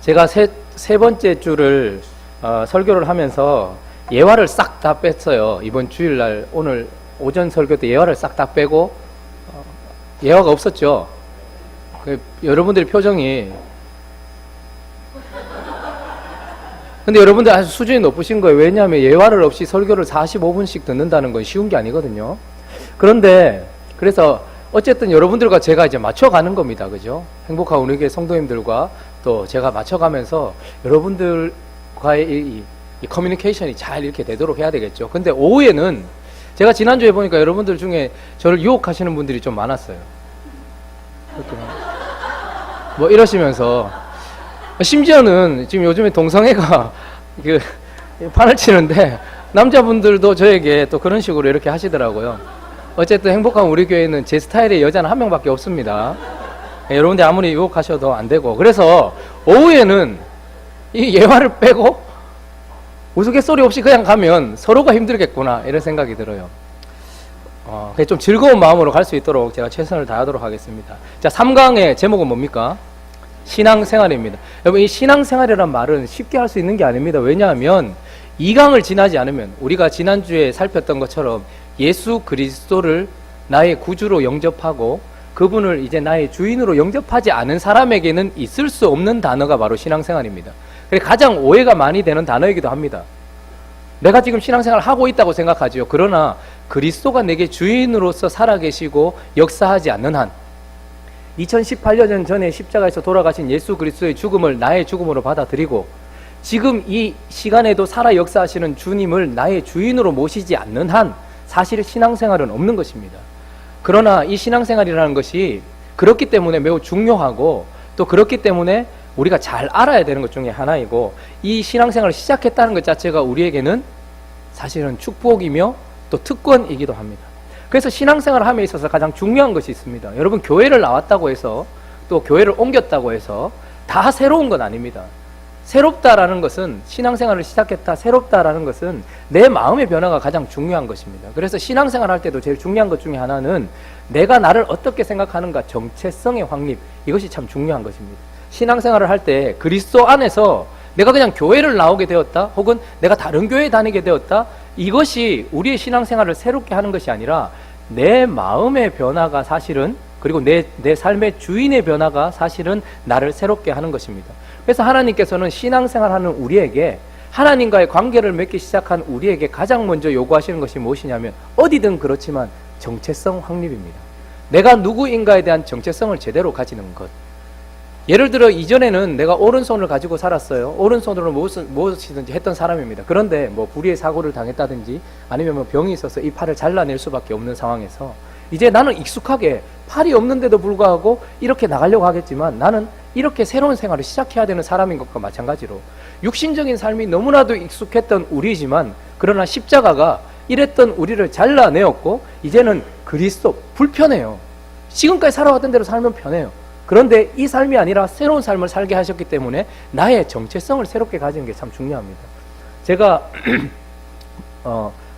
제가 세 번째 주를 설교를 하면서 예화를 싹 다 뺐어요. 이번 주일날 오늘 오전 설교 때 예화를 싹 다 빼고 예화가 없었죠. 여러분들의 표정이 근데 여러분들 아주 수준이 높으신 거예요. 왜냐하면 예화를 없이 설교를 45분씩 듣는다는 건 쉬운 게 아니거든요. 그런데 그래서 어쨌든 여러분들과 제가 이제 맞춰가는 겁니다. 그죠? 행복한 우리 교회 성도님들과 또 제가 맞춰가면서 여러분들과의 이 커뮤니케이션이 잘 이렇게 되도록 해야 되겠죠. 근데 오후에는 제가 지난주에 보니까 여러분들 중에 저를 유혹하시는 분들이 좀 많았어요. 뭐 이러시면서 심지어는 지금 요즘에 동성애가 그 판을 치는데 남자분들도 저에게 또 그런 식으로 이렇게 하시더라고요. 어쨌든 행복한 우리 교회는 제 스타일의 여자는 한 명밖에 없습니다. 여러분들 아무리 유혹하셔도 안 되고, 그래서 오후에는 이 예화를 빼고 우스갯소리 없이 그냥 가면 서로가 힘들겠구나 이런 생각이 들어요. 좀 즐거운 마음으로 갈 수 있도록 제가 최선을 다하도록 하겠습니다. 자, 3강의 제목은 뭡니까? 신앙생활입니다. 여러분, 이 신앙생활이란 말은 쉽게 할 수 있는 게 아닙니다. 왜냐하면 2강을 지나지 않으면 우리가 지난주에 살폈던 것처럼 예수 그리스도를 나의 구주로 영접하고 그분을 이제 나의 주인으로 영접하지 않은 사람에게는 있을 수 없는 단어가 바로 신앙생활입니다. 그래서 가장 오해가 많이 되는 단어이기도 합니다. 내가 지금 신앙생활을 하고 있다고 생각하지요. 그러나 그리스도가 내게 주인으로서 살아계시고 역사하지 않는 한 2018년 전에 십자가에서 돌아가신 예수 그리스도의 죽음을 나의 죽음으로 받아들이고 지금 이 시간에도 살아 역사하시는 주님을 나의 주인으로 모시지 않는 한 사실 신앙생활은 없는 것입니다. 그러나 이 신앙생활이라는 것이 그렇기 때문에 매우 중요하고 또 그렇기 때문에 우리가 잘 알아야 되는 것 중에 하나이고 이 신앙생활을 시작했다는 것 자체가 우리에게는 사실은 축복이며 또 특권이기도 합니다. 그래서 신앙생활을 함에 있어서 가장 중요한 것이 있습니다. 여러분, 교회를 나왔다고 해서 또 교회를 옮겼다고 해서 다 새로운 건 아닙니다. 새롭다라는 것은 신앙생활을 시작했다, 새롭다라는 것은 내 마음의 변화가 가장 중요한 것입니다. 그래서 신앙생활 할 때도 제일 중요한 것 중에 하나는 내가 나를 어떻게 생각하는가, 정체성의 확립, 이것이 참 중요한 것입니다. 신앙생활을 할 때 그리스도 안에서 내가 그냥 교회를 나오게 되었다 혹은 내가 다른 교회에 다니게 되었다, 이것이 우리의 신앙생활을 새롭게 하는 것이 아니라 내 마음의 변화가 사실은, 그리고 내 삶의 주인의 변화가 사실은 나를 새롭게 하는 것입니다. 그래서 하나님께서는 신앙생활하는 우리에게, 하나님과의 관계를 맺기 시작한 우리에게 가장 먼저 요구하시는 것이 무엇이냐면 어디든 그렇지만 정체성 확립입니다. 내가 누구인가에 대한 정체성을 제대로 가지는 것. 예를 들어 이전에는 내가 오른손을 가지고 살았어요. 오른손으로 무엇이든지 했던 사람입니다. 그런데 뭐 불의의 사고를 당했다든지 아니면 뭐 병이 있어서 이 팔을 잘라낼 수밖에 없는 상황에서 이제 나는 익숙하게 팔이 없는데도 불구하고 이렇게 나가려고 하겠지만 나는 이렇게 새로운 생활을 시작해야 되는 사람인 것과 마찬가지로 육신적인 삶이 너무나도 익숙했던 우리지만 그러나 십자가가 이랬던 우리를 잘라내었고 이제는 그리스도, 불편해요. 지금까지 살아왔던 대로 살면 편해요. 그런데 이 삶이 아니라 새로운 삶을 살게 하셨기 때문에 나의 정체성을 새롭게 가지는 게 참 중요합니다. 제가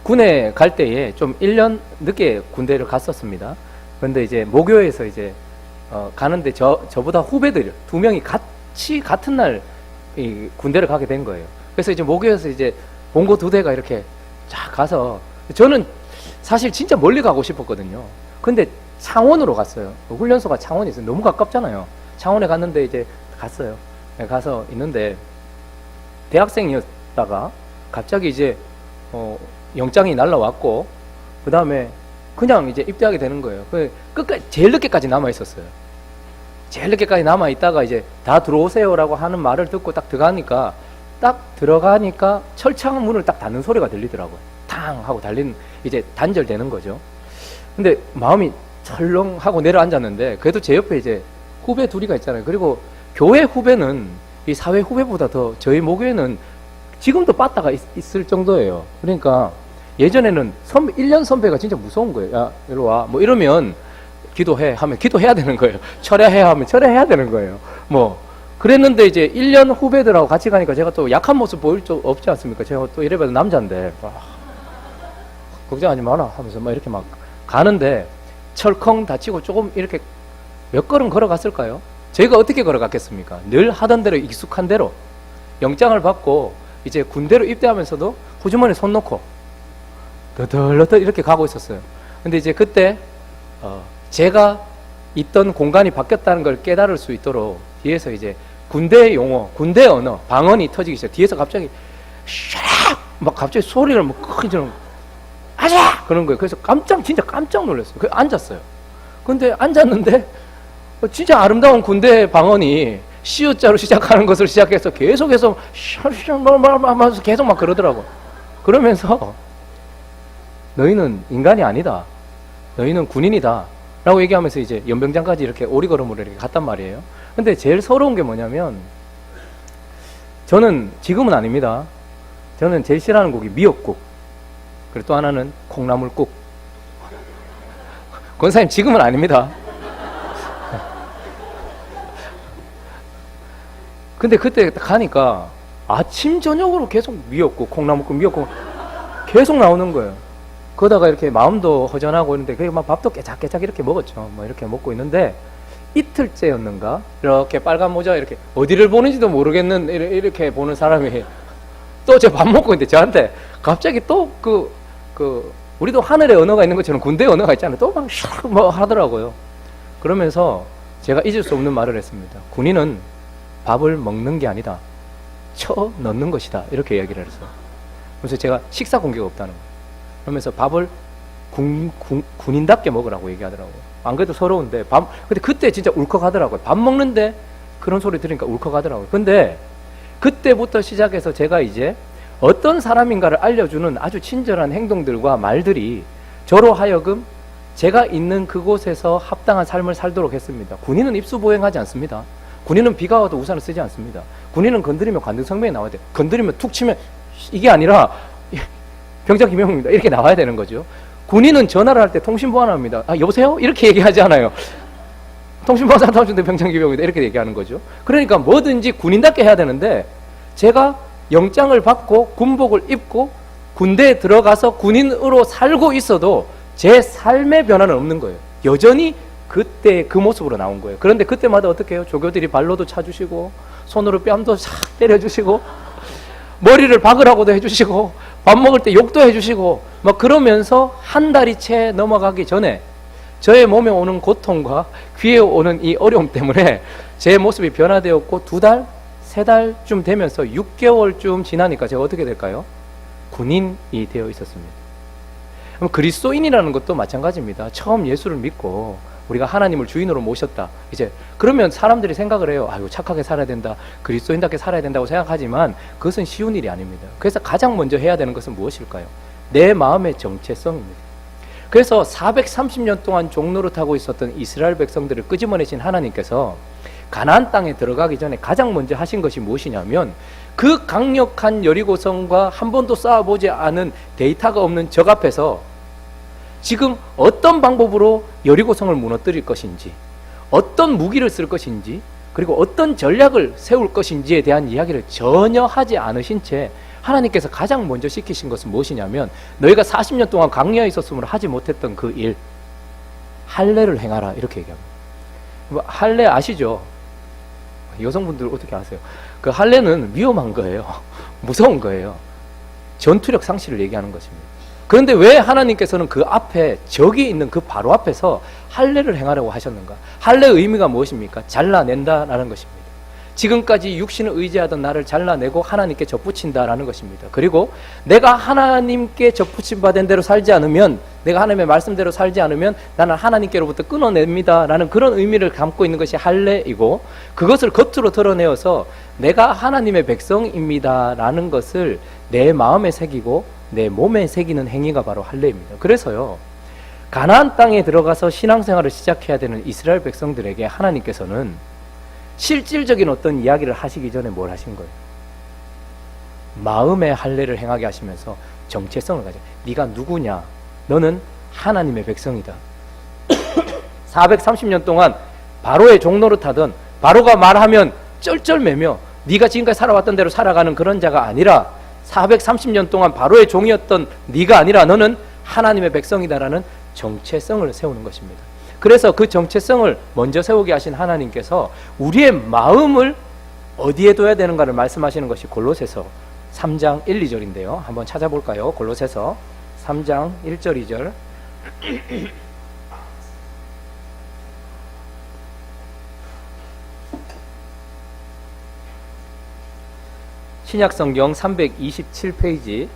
군에 갈 때에 좀 1년 늦게 군대를 갔었습니다. 그런데 이제 모교에서 이제 가는데 저보다 후배들 2명이 같은 날 이 군대를 가게 된 거예요. 그래서 이제 모교에서 이제 봉고 2대가 이렇게 쫙 가서, 저는 사실 진짜 멀리 가고 싶었거든요. 근데 창원으로 갔어요. 훈련소가 창원에 있어요. 너무 가깝잖아요. 창원에 갔는데 이제 갔어요. 가서 있는데 대학생이었다가 갑자기 이제 영장이 날라왔고 그 다음에 그냥 이제 입대하게 되는 거예요. 끝까지 제일 늦게까지 남아 있었어요. 제일 늦게까지 남아 있다가 이제 다 들어오세요라고 하는 말을 듣고 딱 들어가니까 철창 문을 딱 닫는 소리가 들리더라고요. 탕 하고 이제 단절되는 거죠. 근데 마음이 철렁하고 내려앉았는데 그래도 제 옆에 이제 후배 둘이가 있잖아요. 그리고 교회 후배는 이 사회 후배보다 더 저희 모교에는 지금도 빠따가 있을 정도예요. 그러니까 예전에는 1년 선배가 진짜 무서운 거예요. 야, 이리 와. 뭐 이러면 기도해 하면 기도해야 되는 거예요. 철회해 하면 철회해야 되는 거예요. 뭐 그랬는데 이제 1년 후배들하고 같이 가니까 제가 또 약한 모습 보일 줄 없지 않습니까? 제가 또 이래봐도 남자인데 걱정하지 마라 하면서 막 이렇게 막 가는데 철컹 다치고 조금 이렇게 몇 걸음 걸어갔을까요? 저희가 어떻게 걸어갔겠습니까? 늘 하던 대로 익숙한 대로 영장을 받고 이제 군대로 입대하면서도 후주머니에 손 놓고 더덜더덜 이렇게 가고 있었어요. 근데 이제 그때 제가 있던 공간이 바뀌었다는 걸 깨달을 수 있도록 뒤에서 이제 군대 용어, 군대 언어, 방언이 터지기 시작. 뒤에서 갑자기 샥! 막 갑자기 소리를 막 크게 지르는 아자! 그런 거예요. 그래서 진짜 깜짝 놀랐어요. 그래서 앉았어요. 근데 앉았는데 진짜 아름다운 군대 방언이 시우자로 시작하는 것을 시작해서 계속해서 계속 막 그러더라고. 그러면서 너희는 인간이 아니다. 너희는 군인이다. 라고 얘기하면서 이제 연병장까지 이렇게 오리걸음으로 이렇게 갔단 말이에요. 근데 제일 서러운 게 뭐냐면 저는 지금은 아닙니다. 저는 제일 싫어하는 곡이 미역국. 그리고 또 하나는 콩나물국. 권사님 지금은 아닙니다. 근데 그때 가니까 아침 저녁으로 계속 미역국, 콩나물국, 미역국 계속 나오는 거예요. 그러다가 이렇게 마음도 허전하고 있는데 그게 막 밥도 깨작깨작 이렇게 먹었죠. 뭐 이렇게 먹고 있는데 이틀째였는가 이렇게 빨간 모자 이렇게 어디를 보는지도 모르겠는 이렇게 보는 사람이 또 저 밥 먹고 있는데 저한테 갑자기 또 우리도 하늘의 언어가 있는 것처럼 군대의 언어가 있잖아요. 또 막 뭐 하더라고요. 그러면서 제가 잊을 수 없는 말을 했습니다. 군인은 밥을 먹는 게 아니다. 쳐 넣는 것이다. 이렇게 이야기를 했어요. 그래서 제가 식사 공개가 없다는 거예요. 그러면서 밥을 군인답게 먹으라고 얘기하더라고요. 안 그래도 서러운데 근데 그때 진짜 울컥하더라고요. 밥 먹는데 그런 소리 들으니까 울컥하더라고요. 근데 그때부터 시작해서 제가 이제 어떤 사람인가를 알려주는 아주 친절한 행동들과 말들이 저로 하여금 제가 있는 그곳에서 합당한 삶을 살도록 했습니다. 군인은 입수보행하지 않습니다. 군인은 비가 와도 우산을 쓰지 않습니다. 군인은 건드리면 관등성명이 나와야 돼요. 건드리면 툭 치면 이게 아니라 병장 김영웅입니다. 이렇게 나와야 되는 거죠. 군인은 전화를 할 때 통신보안합니다. 여보세요? 이렇게 얘기하지 않아요. 통신보안 사무실대 병장 김영웅입니다. 이렇게 얘기하는 거죠. 그러니까 뭐든지 군인답게 해야 되는데 제가 영장을 받고 군복을 입고 군대에 들어가서 군인으로 살고 있어도 제 삶의 변화는 없는 거예요. 여전히 그때 그 모습으로 나온 거예요. 그런데 그때마다 어떻게 해요? 조교들이 발로도 차주시고 손으로 뺨도 싹 때려주시고 머리를 박으라고도 해주시고 밥 먹을 때 욕도 해주시고 막 그러면서 한 달이 채 넘어가기 전에 저의 몸에 오는 고통과 귀에 오는 이 어려움 때문에 제 모습이 변화되었고 2달, 3달쯤 되면서 6개월쯤 지나니까 제가 어떻게 될까요? 군인이 되어 있었습니다. 그럼 그리스도인이라는 것도 마찬가지입니다. 처음 예수를 믿고 우리가 하나님을 주인으로 모셨다. 이제 그러면 사람들이 생각을 해요. 아유, 착하게 살아야 된다. 그리스도인답게 살아야 된다고 생각하지만 그것은 쉬운 일이 아닙니다. 그래서 가장 먼저 해야 되는 것은 무엇일까요? 내 마음의 정체성입니다. 그래서 430년 동안 종노릇하고 있었던 이스라엘 백성들을 끄집어내신 하나님께서 가나안 땅에 들어가기 전에 가장 먼저 하신 것이 무엇이냐면 그 강력한 여리고성과 한 번도 싸워보지 않은 데이터가 없는 적 앞에서 지금 어떤 방법으로 여리고성을 무너뜨릴 것인지, 어떤 무기를 쓸 것인지, 그리고 어떤 전략을 세울 것인지에 대한 이야기를 전혀 하지 않으신 채 하나님께서 가장 먼저 시키신 것은 무엇이냐면 너희가 40년 동안 광야에 있었으므로 하지 못했던 그 일, 할례를 행하라. 이렇게 얘기합니다. 할례 아시죠? 여성분들 어떻게 아세요? 그 할례는 위험한 거예요. 무서운 거예요. 전투력 상실을 얘기하는 것입니다. 그런데 왜 하나님께서는 그 앞에 적이 있는 그 바로 앞에서 할례를 행하려고 하셨는가? 할례의 의미가 무엇입니까? 잘라낸다라는 것입니다. 지금까지 육신을 의지하던 나를 잘라내고 하나님께 접붙인다라는 것입니다. 그리고 내가 하나님께 접붙임 받은 대로 살지 않으면, 내가 하나님의 말씀대로 살지 않으면 나는 하나님께로부터 끊어냅니다라는 그런 의미를 담고 있는 것이 할례이고, 그것을 겉으로 드러내어서 내가 하나님의 백성입니다라는 것을 내 마음에 새기고 내 몸에 새기는 행위가 바로 할례입니다. 그래서요, 가나안 땅에 들어가서 신앙생활을 시작해야 되는 이스라엘 백성들에게 하나님께서는 실질적인 어떤 이야기를 하시기 전에 뭘 하신 거예요? 마음의 할례를 행하게 하시면서 정체성을 가져. 네가 누구냐? 너는 하나님의 백성이다. 430년 동안 바로의 종노릇하던, 바로가 말하면 쩔쩔매며 네가 지금까지 살아왔던 대로 살아가는 그런 자가 아니라 430년 동안 바로의 종이었던 네가 아니라 너는 하나님의 백성이다라는 정체성을 세우는 것입니다. 그래서 그 정체성을 먼저 세우게 하신 하나님께서 우리의 마음을 어디에 둬야 되는가를 말씀하시는 것이 골로새서 3장 1, 2절인데요. 한번 찾아볼까요? 골로새서 3장 1절, 2절. 신약성경 327페이지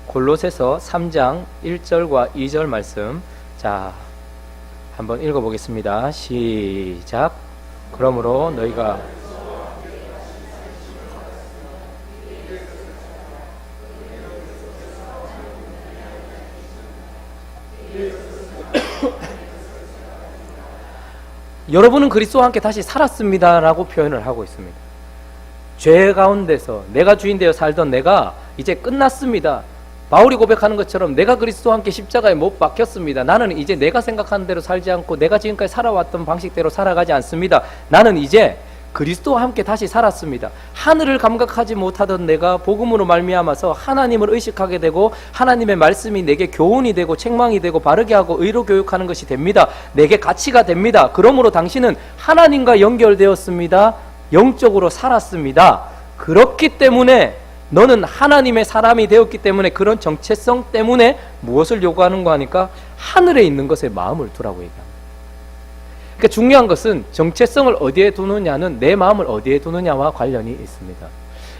골로새서 3장 1절과 2절 말씀. 자, 한번 읽어보겠습니다. 시작. 그러므로 너희가 여러분은 그리스도와 함께 다시 살았습니다라고 표현을 하고 있습니다. 죄 가운데서 내가 주인 되어 살던 내가 이제 끝났습니다. 바울이 고백하는 것처럼 내가 그리스도와 함께 십자가에 못 박혔습니다. 나는 이제 내가 생각하는 대로 살지 않고 내가 지금까지 살아왔던 방식대로 살아가지 않습니다. 나는 이제 그리스도와 함께 다시 살았습니다. 하늘을 감각하지 못하던 내가 복음으로 말미암아서 하나님을 의식하게 되고 하나님의 말씀이 내게 교훈이 되고 책망이 되고 바르게 하고 의로 교육하는 것이 됩니다. 내게 가치가 됩니다. 그러므로 당신은 하나님과 연결되었습니다. 영적으로 살았습니다. 그렇기 때문에 너는 하나님의 사람이 되었기 때문에 그런 정체성 때문에 무엇을 요구하는가 하니까 하늘에 있는 것에 마음을 두라고 얘기합니다. 그러니까 중요한 것은 정체성을 어디에 두느냐는 내 마음을 어디에 두느냐와 관련이 있습니다.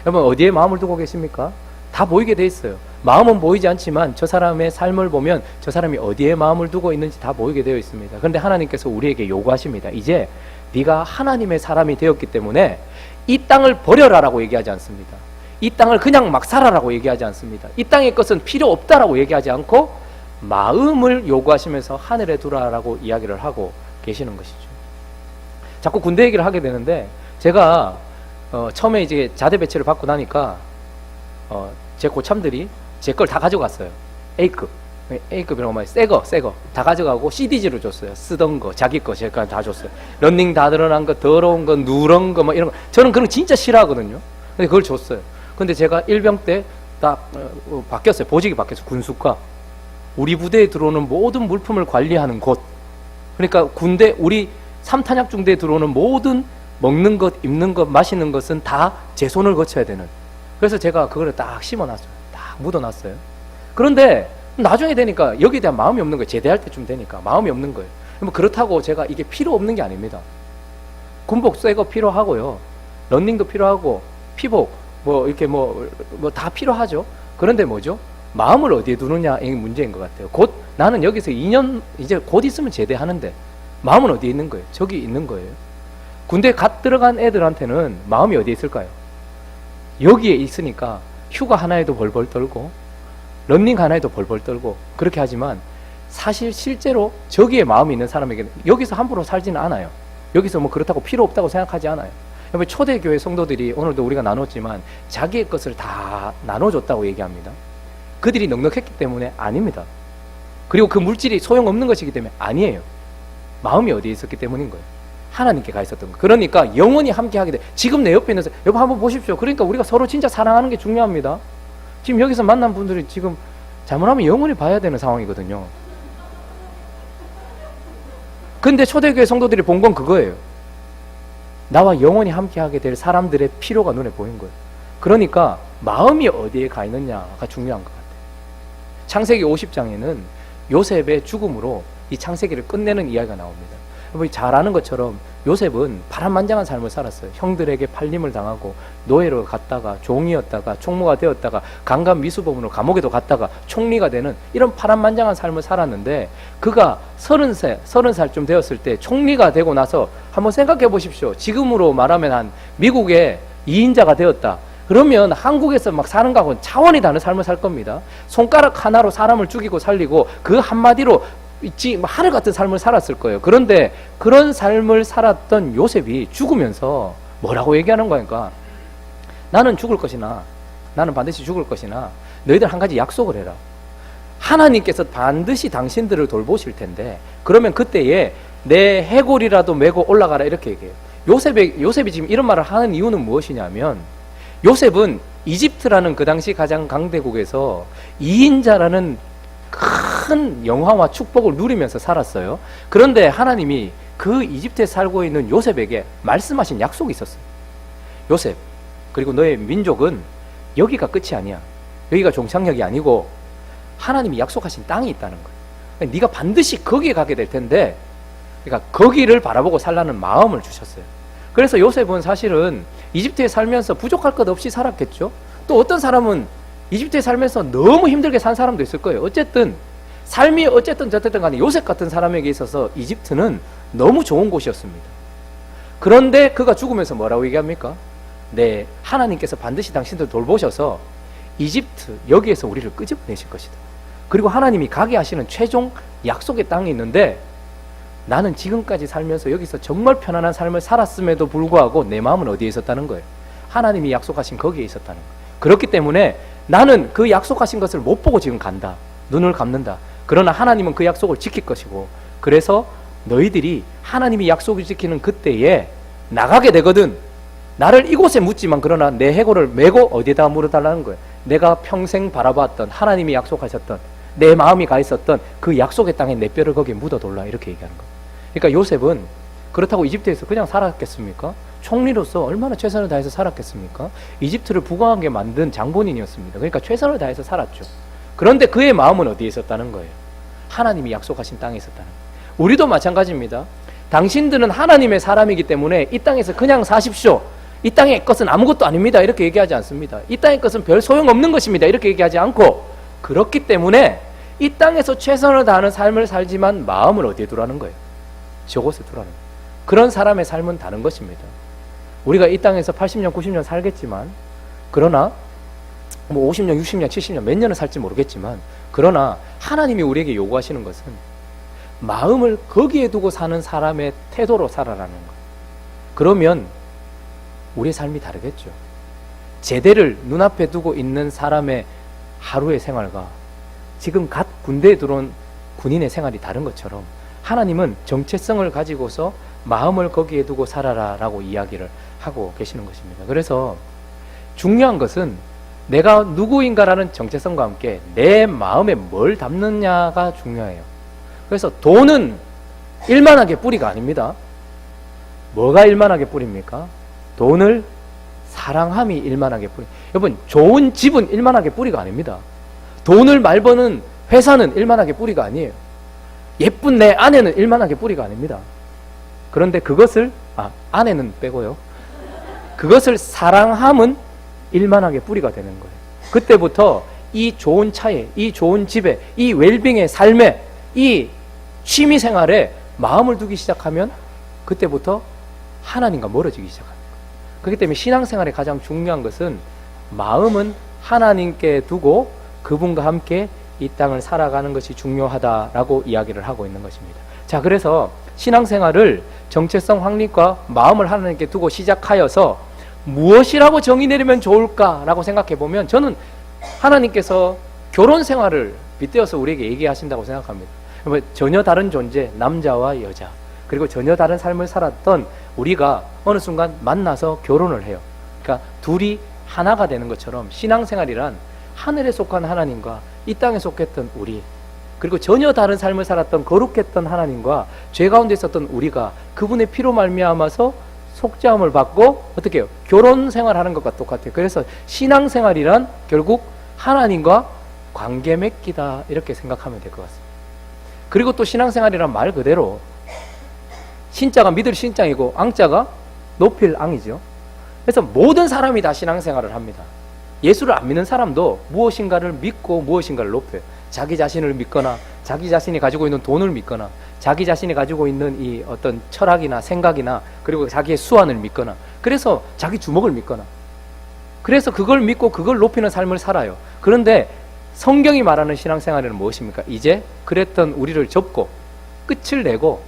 여러분 어디에 마음을 두고 계십니까? 다 보이게 돼 있어요. 마음은 보이지 않지만 저 사람의 삶을 보면 저 사람이 어디에 마음을 두고 있는지 다 보이게 되어 있습니다. 그런데 하나님께서 우리에게 요구하십니다. 이제 네가 하나님의 사람이 되었기 때문에 이 땅을 버려라라고 얘기하지 않습니다. 이 땅을 그냥 막 살아라고 얘기하지 않습니다. 이 땅의 것은 필요 없다라고 얘기하지 않고 마음을 요구하시면서 하늘에 두라라고 이야기를 하고 계시는 것이죠. 자꾸 군대 얘기를 하게 되는데 제가 처음에 이제 자대 배치를 받고 나니까 제 고참들이 제 걸 다 가져갔어요. A급이라고 말해요. 새거 다 가져가고 CD지로 줬어요. 쓰던 거, 자기 거 제가 다 줬어요. 런닝 다 드러난 거, 더러운 거, 누런 거, 뭐 이런 거. 저는 그런 거 진짜 싫어하거든요. 근데 그걸 줬어요. 근데 제가 일병 때 딱 바뀌었어요. 보직이 바뀌었어요. 군수과. 우리 부대에 들어오는 모든 물품을 관리하는 곳. 그러니까 군대, 우리 3탄약 중대에 들어오는 모든 먹는 것, 입는 것, 마시는 것은 다 제 손을 거쳐야 되는. 그래서 제가 그거를 딱 심어놨어요. 딱 묻어놨어요. 그런데 나중에 되니까 여기에 대한 마음이 없는 거예요. 제대할 때쯤 되니까 마음이 없는 거예요. 뭐 그렇다고 제가 이게 필요 없는 게 아닙니다. 군복 새거 필요하고요. 런닝도 필요하고 피복 뭐 이렇게 뭐 다 필요하죠. 그런데 뭐죠? 마음을 어디에 두느냐의 문제인 것 같아요. 곧 나는 여기서 2년 이제 곧 있으면 제대하는데 마음은 어디에 있는 거예요? 저기 있는 거예요. 군대 갓 들어간 애들한테는 마음이 어디에 있을까요? 여기에 있으니까 휴가 하나에도 벌벌 떨고 런닝 하나에도 벌벌 떨고 그렇게 하지만 사실 실제로 저기에 마음이 있는 사람에게는 여기서 함부로 살지는 않아요. 여기서 뭐 그렇다고 필요 없다고 생각하지 않아요. 여러분 초대교회 성도들이 오늘도 우리가 나눴지만 자기의 것을 다 나눠줬다고 얘기합니다. 그들이 넉넉했기 때문에 아닙니다. 그리고 그 물질이 소용없는 것이기 때문에 아니에요. 마음이 어디에 있었기 때문인 거예요. 하나님께 가 있었던 거예요. 그러니까 영원히 함께 하게 돼. 지금 내 옆에 있는 사람, 여러분 한번 보십시오. 그러니까 우리가 서로 진짜 사랑하는 게 중요합니다. 지금 여기서 만난 분들이 지금 잘못하면 영원히 봐야 되는 상황이거든요. 근데 초대교회 성도들이 본 건 그거예요. 나와 영원히 함께 하게 될 사람들의 필요가 눈에 보인 거예요. 그러니까 마음이 어디에 가 있느냐가 중요한 것 같아요. 창세기 50장에는 요셉의 죽음으로 이 창세기를 끝내는 이야기가 나옵니다. 여러분이 잘 아는 것처럼 요셉은 파란만장한 삶을 살았어요. 형들에게 팔림을 당하고 노예로 갔다가 종이었다가 총무가 되었다가 강간 미수범으로 감옥에도 갔다가 총리가 되는 이런 파란만장한 삶을 살았는데 그가 30살쯤 되었을 때 총리가 되고 나서 한번 생각해 보십시오. 지금으로 말하면 한 미국의 2인자가 되었다. 그러면 한국에서 막 사는 거하고는 차원이 다른 삶을 살 겁니다. 손가락 하나로 사람을 죽이고 살리고 그 한마디로 하늘 같은 삶을 살았을 거예요. 그런데 그런 삶을 살았던 요셉이 죽으면서 뭐라고 얘기하는 거니까 나는 죽을 것이나 나는 반드시 죽을 것이나 너희들 한 가지 약속을 해라. 하나님께서 반드시 당신들을 돌보실 텐데 그러면 그때에 내 해골이라도 메고 올라가라 이렇게 얘기해요. 요셉이 지금 이런 말을 하는 이유는 무엇이냐면 요셉은 이집트라는 그 당시 가장 강대국에서 2인자라는 큰 큰 영화와 축복을 누리면서 살았어요. 그런데 하나님이 그 이집트에 살고 있는 요셉에게 말씀하신 약속이 있었어요. 요셉, 그리고 너의 민족은 여기가 끝이 아니야. 여기가 종착역이 아니고 하나님이 약속하신 땅이 있다는 거예요. 네가 반드시 거기에 가게 될 텐데, 그러니까 거기를 바라보고 살라는 마음을 주셨어요. 그래서 요셉은 사실은 이집트에 살면서 부족할 것 없이 살았겠죠. 또 어떤 사람은 이집트에 살면서 너무 힘들게 산 사람도 있을 거예요. 어쨌든 삶이 어쨌든 저쨌든 간에 요셉 같은 사람에게 있어서 이집트는 너무 좋은 곳이었습니다. 그런데 그가 죽으면서 뭐라고 얘기합니까? 네, 하나님께서 반드시 당신들 돌보셔서 이집트 여기에서 우리를 끄집어내실 것이다. 그리고 하나님이 가게 하시는 최종 약속의 땅이 있는데, 나는 지금까지 살면서 여기서 정말 편안한 삶을 살았음에도 불구하고 내 마음은 어디에 있었다는 거예요? 하나님이 약속하신 거기에 있었다는 거예요. 그렇기 때문에 나는 그 약속하신 것을 못 보고 지금 간다. 눈을 감는다. 그러나 하나님은 그 약속을 지킬 것이고, 그래서 너희들이 하나님이 약속을 지키는 그때에 나가게 되거든. 나를 이곳에 묻지만 그러나 내 해골을 메고 어디에다 물어달라는 거예요. 내가 평생 바라봤던 하나님이 약속하셨던 내 마음이 가 있었던 그 약속의 땅에 내 뼈를 거기에 묻어둘라, 이렇게 얘기하는 거예요. 그러니까 요셉은 그렇다고 이집트에서 그냥 살았겠습니까? 총리로서 얼마나 최선을 다해서 살았겠습니까? 이집트를 부강하게 만든 장본인이었습니다. 그러니까 최선을 다해서 살았죠. 그런데 그의 마음은 어디에 있었다는 거예요? 하나님이 약속하신 땅에 있었다는 거예요. 우리도 마찬가지입니다. 당신들은 하나님의 사람이기 때문에 이 땅에서 그냥 사십시오. 이 땅의 것은 아무것도 아닙니다. 이렇게 얘기하지 않습니다. 이 땅의 것은 별 소용없는 것입니다. 이렇게 얘기하지 않고, 그렇기 때문에 이 땅에서 최선을 다하는 삶을 살지만 마음을 어디에 두라는 거예요? 저곳에 두라는 거예요. 그런 사람의 삶은 다른 것입니다. 우리가 이 땅에서 80년, 90년 살겠지만, 그러나 뭐 50년, 60년, 70년 몇 년을 살지 모르겠지만, 그러나 하나님이 우리에게 요구하시는 것은 마음을 거기에 두고 사는 사람의 태도로 살아라는 거예요. 그러면 우리의 삶이 다르겠죠. 제대를 눈앞에 두고 있는 사람의 하루의 생활과 지금 갓 군대에 들어온 군인의 생활이 다른 것처럼, 하나님은 정체성을 가지고서 마음을 거기에 두고 살아라 라고 이야기를 하고 계시는 것입니다. 그래서 중요한 것은 내가 누구인가라는 정체성과 함께 내 마음에 뭘 담느냐가 중요해요. 그래서 돈은 일만하게 뿌리가 아닙니다. 뭐가 일만하게 뿌립니까? 돈을 사랑함이 일만하게 뿌리. 여러분, 좋은 집은 일만하게 뿌리가 아닙니다. 돈을 말버는 회사는 일만하게 뿌리가 아니에요. 예쁜 내 아내는 일만하게 뿌리가 아닙니다. 그런데 그것을 아내는 빼고요. 그것을 사랑함은 일만하게 뿌리가 되는 거예요. 그때부터 이 좋은 차에, 이 좋은 집에, 이 웰빙의 삶에, 이 취미 생활에 마음을 두기 시작하면 그때부터 하나님과 멀어지기 시작합니다. 그렇기 때문에 신앙생활의 가장 중요한 것은 마음은 하나님께 두고 그분과 함께 이 땅을 살아가는 것이 중요하다라고 이야기를 하고 있는 것입니다. 자, 그래서 신앙생활을 정체성 확립과 마음을 하나님께 두고 시작하여서 무엇이라고 정의 내리면 좋을까라고 생각해 보면, 저는 하나님께서 결혼 생활을 빗대어서 우리에게 얘기하신다고 생각합니다. 전혀 다른 존재, 남자와 여자, 그리고 전혀 다른 삶을 살았던 우리가 어느 순간 만나서 결혼을 해요. 그러니까 둘이 하나가 되는 것처럼 신앙생활이란 하늘에 속한 하나님과 이 땅에 속했던 우리, 그리고 전혀 다른 삶을 살았던 거룩했던 하나님과 죄 가운데 있었던 우리가 그분의 피로 말미암아서 속죄함을 받고 어떻게 해요? 결혼 생활하는 것과 똑같아요. 그래서 신앙생활이란 결국 하나님과 관계 맺기다, 이렇게 생각하면 될 것 같습니다. 그리고 또 신앙생활이란 말 그대로 신자가 믿을 신자이고 앙자가 높일 앙이죠. 그래서 모든 사람이 다 신앙생활을 합니다. 예수를 안 믿는 사람도 무엇인가를 믿고 무엇인가를 높여요. 자기 자신을 믿거나, 자기 자신이 가지고 있는 돈을 믿거나, 자기 자신이 가지고 있는 이 어떤 철학이나 생각이나, 그리고 자기의 수완을 믿거나, 그래서 자기 주먹을 믿거나, 그래서 그걸 믿고 그걸 높이는 삶을 살아요. 그런데 성경이 말하는 신앙생활은 무엇입니까? 이제 그랬던 우리를 접고 끝을 내고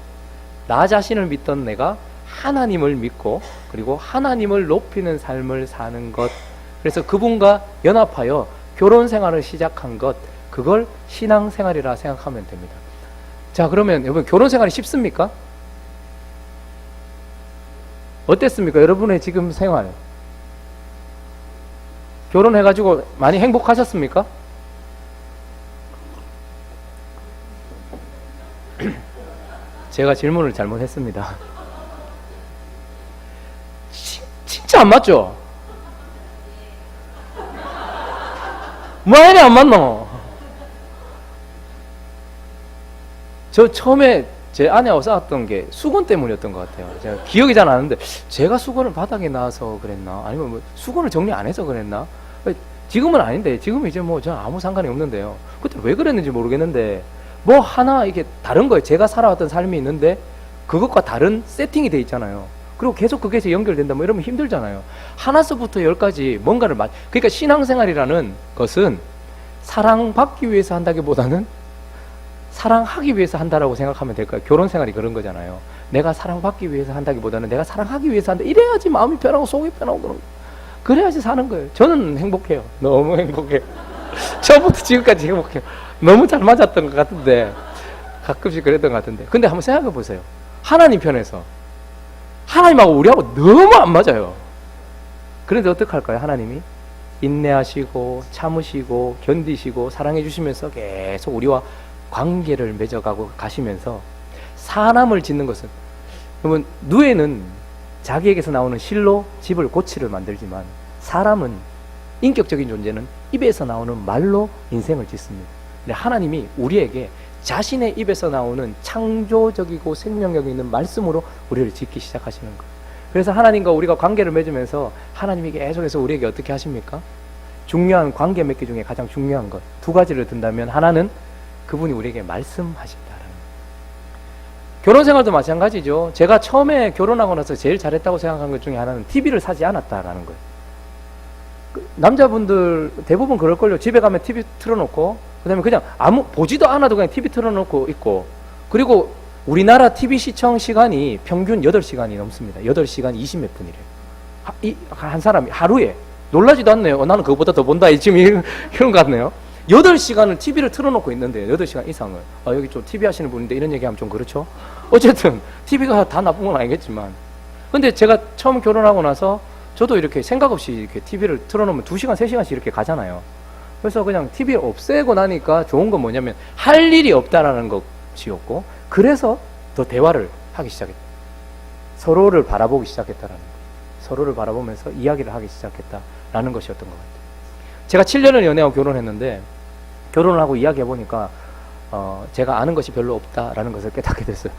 나 자신을 믿던 내가 하나님을 믿고 그리고 하나님을 높이는 삶을 사는 것, 그래서 그분과 연합하여 결혼 생활을 시작한 것, 그걸 신앙생활이라 생각하면 됩니다. 자, 그러면 여러분, 결혼 생활이 쉽습니까? 어땠습니까? 여러분의 지금 생활, 결혼해가지고 많이 행복하셨습니까? 제가 질문을 잘못했습니다. 진짜 안 맞죠? 왜 이래 안 맞노? 저 처음에 제 아내하고 싸웠던 게 수건 때문이었던 것 같아요. 제가 기억이 잘 안 나는데 제가 수건을 바닥에 놔서 그랬나? 아니면 뭐 수건을 정리 안 해서 그랬나? 지금은 아닌데 지금은 이제 뭐 저는 아무 상관이 없는데요. 그때 왜 그랬는지 모르겠는데 뭐 하나 이게 다른 거예요. 제가 살아왔던 삶이 있는데 그것과 다른 세팅이 돼 있잖아요. 그리고 계속 그게 연결된다 뭐 이러면 힘들잖아요. 하나서부터 열까지 뭔가를 그러니까 신앙생활이라는 것은 사랑받기 위해서 한다기보다는 사랑하기 위해서 한다라고 생각하면 될까요? 결혼생활이 그런 거잖아요. 내가 사랑받기 위해서 한다기보다는 내가 사랑하기 위해서 한다. 이래야지 마음이 편하고 속이 편하고 그런 거. 그래야지 사는 거예요. 저는 행복해요. 너무 행복해요. 처음부터 지금까지 행복해요. 너무 잘 맞았던 것 같은데 가끔씩 그랬던 것 같은데 근데 한번 생각해 보세요. 하나님 편에서 하나님하고 우리하고 너무 안 맞아요. 그런데 어떡할까요? 하나님이 인내하시고 참으시고 견디시고 사랑해 주시면서 계속 우리와 관계를 맺어가고 가시면서 사람을 짓는 것은 그러면 누에는 자기에게서 나오는 실로 집을 고치를 만들지만 사람은 인격적인 존재는 입에서 나오는 말로 인생을 짓습니다. 근데 하나님이 우리에게 자신의 입에서 나오는 창조적이고 생명력 있는 말씀으로 우리를 짓기 시작하시는 거예요. 그래서 하나님과 우리가 관계를 맺으면서 하나님이 계속해서 우리에게 어떻게 하십니까? 중요한 관계 맺기 중에 가장 중요한 것 두 가지를 든다면 하나는 그분이 우리에게 말씀하신다라는 거예요. 결혼 생활도 마찬가지죠. 제가 처음에 결혼하고 나서 제일 잘했다고 생각한 것 중에 하나는 TV를 사지 않았다라는 거예요. 남자분들 대부분 그럴걸요. 집에 가면 TV 틀어놓고 그 다음에 그냥 보지도 않아도 그냥 TV 틀어놓고 있고 그리고 우리나라 TV 시청 시간이 평균 8시간이 넘습니다. 8시간 20몇 분이래요. 한 사람이 하루에. 놀라지도 않네요. 나는 그거보다 더 본다. 지금 이런 것 같네요. 8시간을 TV를 틀어놓고 있는데 8시간 이상을 여기 좀 TV 하시는 분인데 이런 얘기하면 좀 그렇죠. 어쨌든 TV가 다 나쁜 건 아니겠지만 근데 제가 처음 결혼하고 나서 저도 이렇게 생각 없이 이렇게 TV를 틀어놓으면 2시간 3시간씩 이렇게 가잖아요. 그래서 그냥 TV를 없애고 나니까 좋은 건 뭐냐면 할 일이 없다라는 것이었고 그래서 더 대화를 하기 시작했다. 서로를 바라보기 시작했다라는 거. 서로를 바라보면서 이야기를 하기 시작했다라는 것이었던 것 같아요. 제가 7년을 연애하고 결혼했는데 결혼을 하고 이야기해보니까 제가 아는 것이 별로 없다라는 것을 깨닫게 됐어요.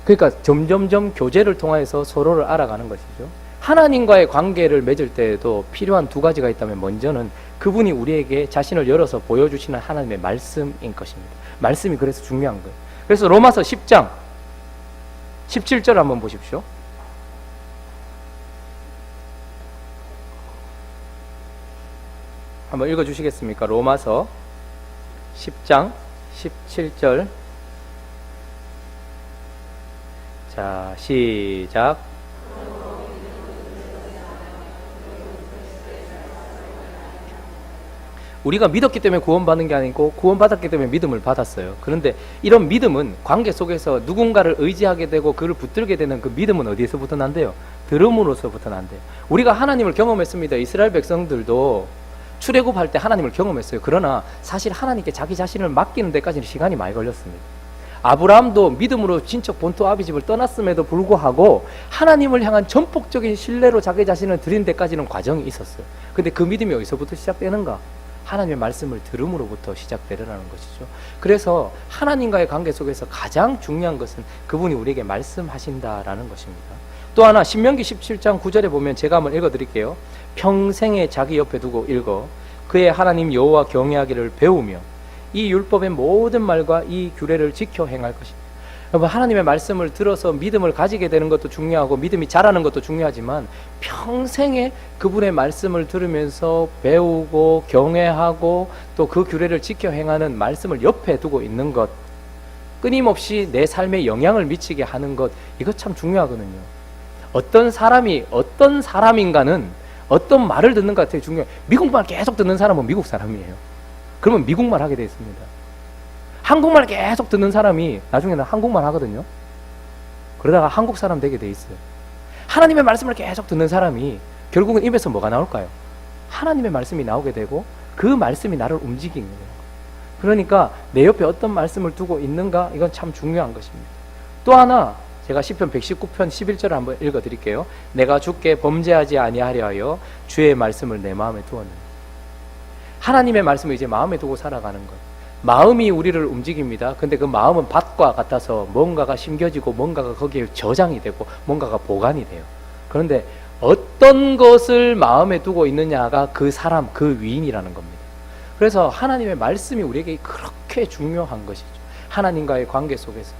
그러니까 점점점 교제를 통해서 서로를 알아가는 것이죠. 하나님과의 관계를 맺을 때에도 필요한 두 가지가 있다면 먼저는 그분이 우리에게 자신을 열어서 보여주시는 하나님의 말씀인 것입니다. 말씀이 그래서 중요한 거예요. 그래서 로마서 10장 17절 한번 보십시오. 한번 읽어주시겠습니까? 로마서 10장 17절. 자, 시작. 우리가 믿었기 때문에 구원받는 게 아니고 구원받았기 때문에 믿음을 받았어요. 그런데 이런 믿음은 관계 속에서 누군가를 의지하게 되고 그를 붙들게 되는 그 믿음은 어디에서부터 난대요? 들음으로서부터 난대요. 우리가 하나님을 경험했습니다. 이스라엘 백성들도 출애굽할 때 하나님을 경험했어요. 그러나 사실 하나님께 자기 자신을 맡기는 데까지는 시간이 많이 걸렸습니다. 아브라함도 믿음으로 친척 본토 아비집을 떠났음에도 불구하고 하나님을 향한 전폭적인 신뢰로 자기 자신을 드린 데까지는 과정이 있었어요. 근데 그 믿음이 어디서부터 시작되는가? 하나님의 말씀을 들음으로부터 시작되려는 것이죠. 그래서 하나님과의 관계 속에서 가장 중요한 것은 그분이 우리에게 말씀하신다라는 것입니다. 또 하나 신명기 17장 9절에 보면 제가 한번 읽어드릴게요. 평생에 자기 옆에 두고 읽어 그의 하나님 여호와 경외하기를 배우며 이 율법의 모든 말과 이 규례를 지켜 행할 것입니다. 여러분 하나님의 말씀을 들어서 믿음을 가지게 되는 것도 중요하고 믿음이 자라는 것도 중요하지만 평생에 그분의 말씀을 들으면서 배우고 경외하고 또 그 규례를 지켜 행하는 말씀을 옆에 두고 있는 것 끊임없이 내 삶에 영향을 미치게 하는 것 이거 참 중요하거든요. 어떤 사람이 어떤 사람인가는 어떤 말을 듣는가 되게 중요해요. 미국말 계속 듣는 사람은 미국 사람이에요. 그러면 미국말 하게 되어 있습니다. 한국말 계속 듣는 사람이 나중에는 한국말 하거든요. 그러다가 한국 사람 되게 돼 있어요. 하나님의 말씀을 계속 듣는 사람이 결국은 입에서 뭐가 나올까요? 하나님의 말씀이 나오게 되고 그 말씀이 나를 움직이는 거예요. 그러니까 내 옆에 어떤 말씀을 두고 있는가 이건 참 중요한 것입니다. 또 하나 제가 시편 119편 11절을 한번 읽어드릴게요. 내가 주께 범죄하지 아니하려 하여 주의 말씀을 내 마음에 두었느니. 하나님의 말씀을 이제 마음에 두고 살아가는 것. 마음이 우리를 움직입니다. 근데 그 마음은 밭과 같아서 뭔가가 심겨지고 뭔가가 거기에 저장이 되고 뭔가가 보관이 돼요. 그런데 어떤 것을 마음에 두고 있느냐가 그 사람, 그 위인이라는 겁니다. 그래서 하나님의 말씀이 우리에게 그렇게 중요한 것이죠. 하나님과의 관계 속에서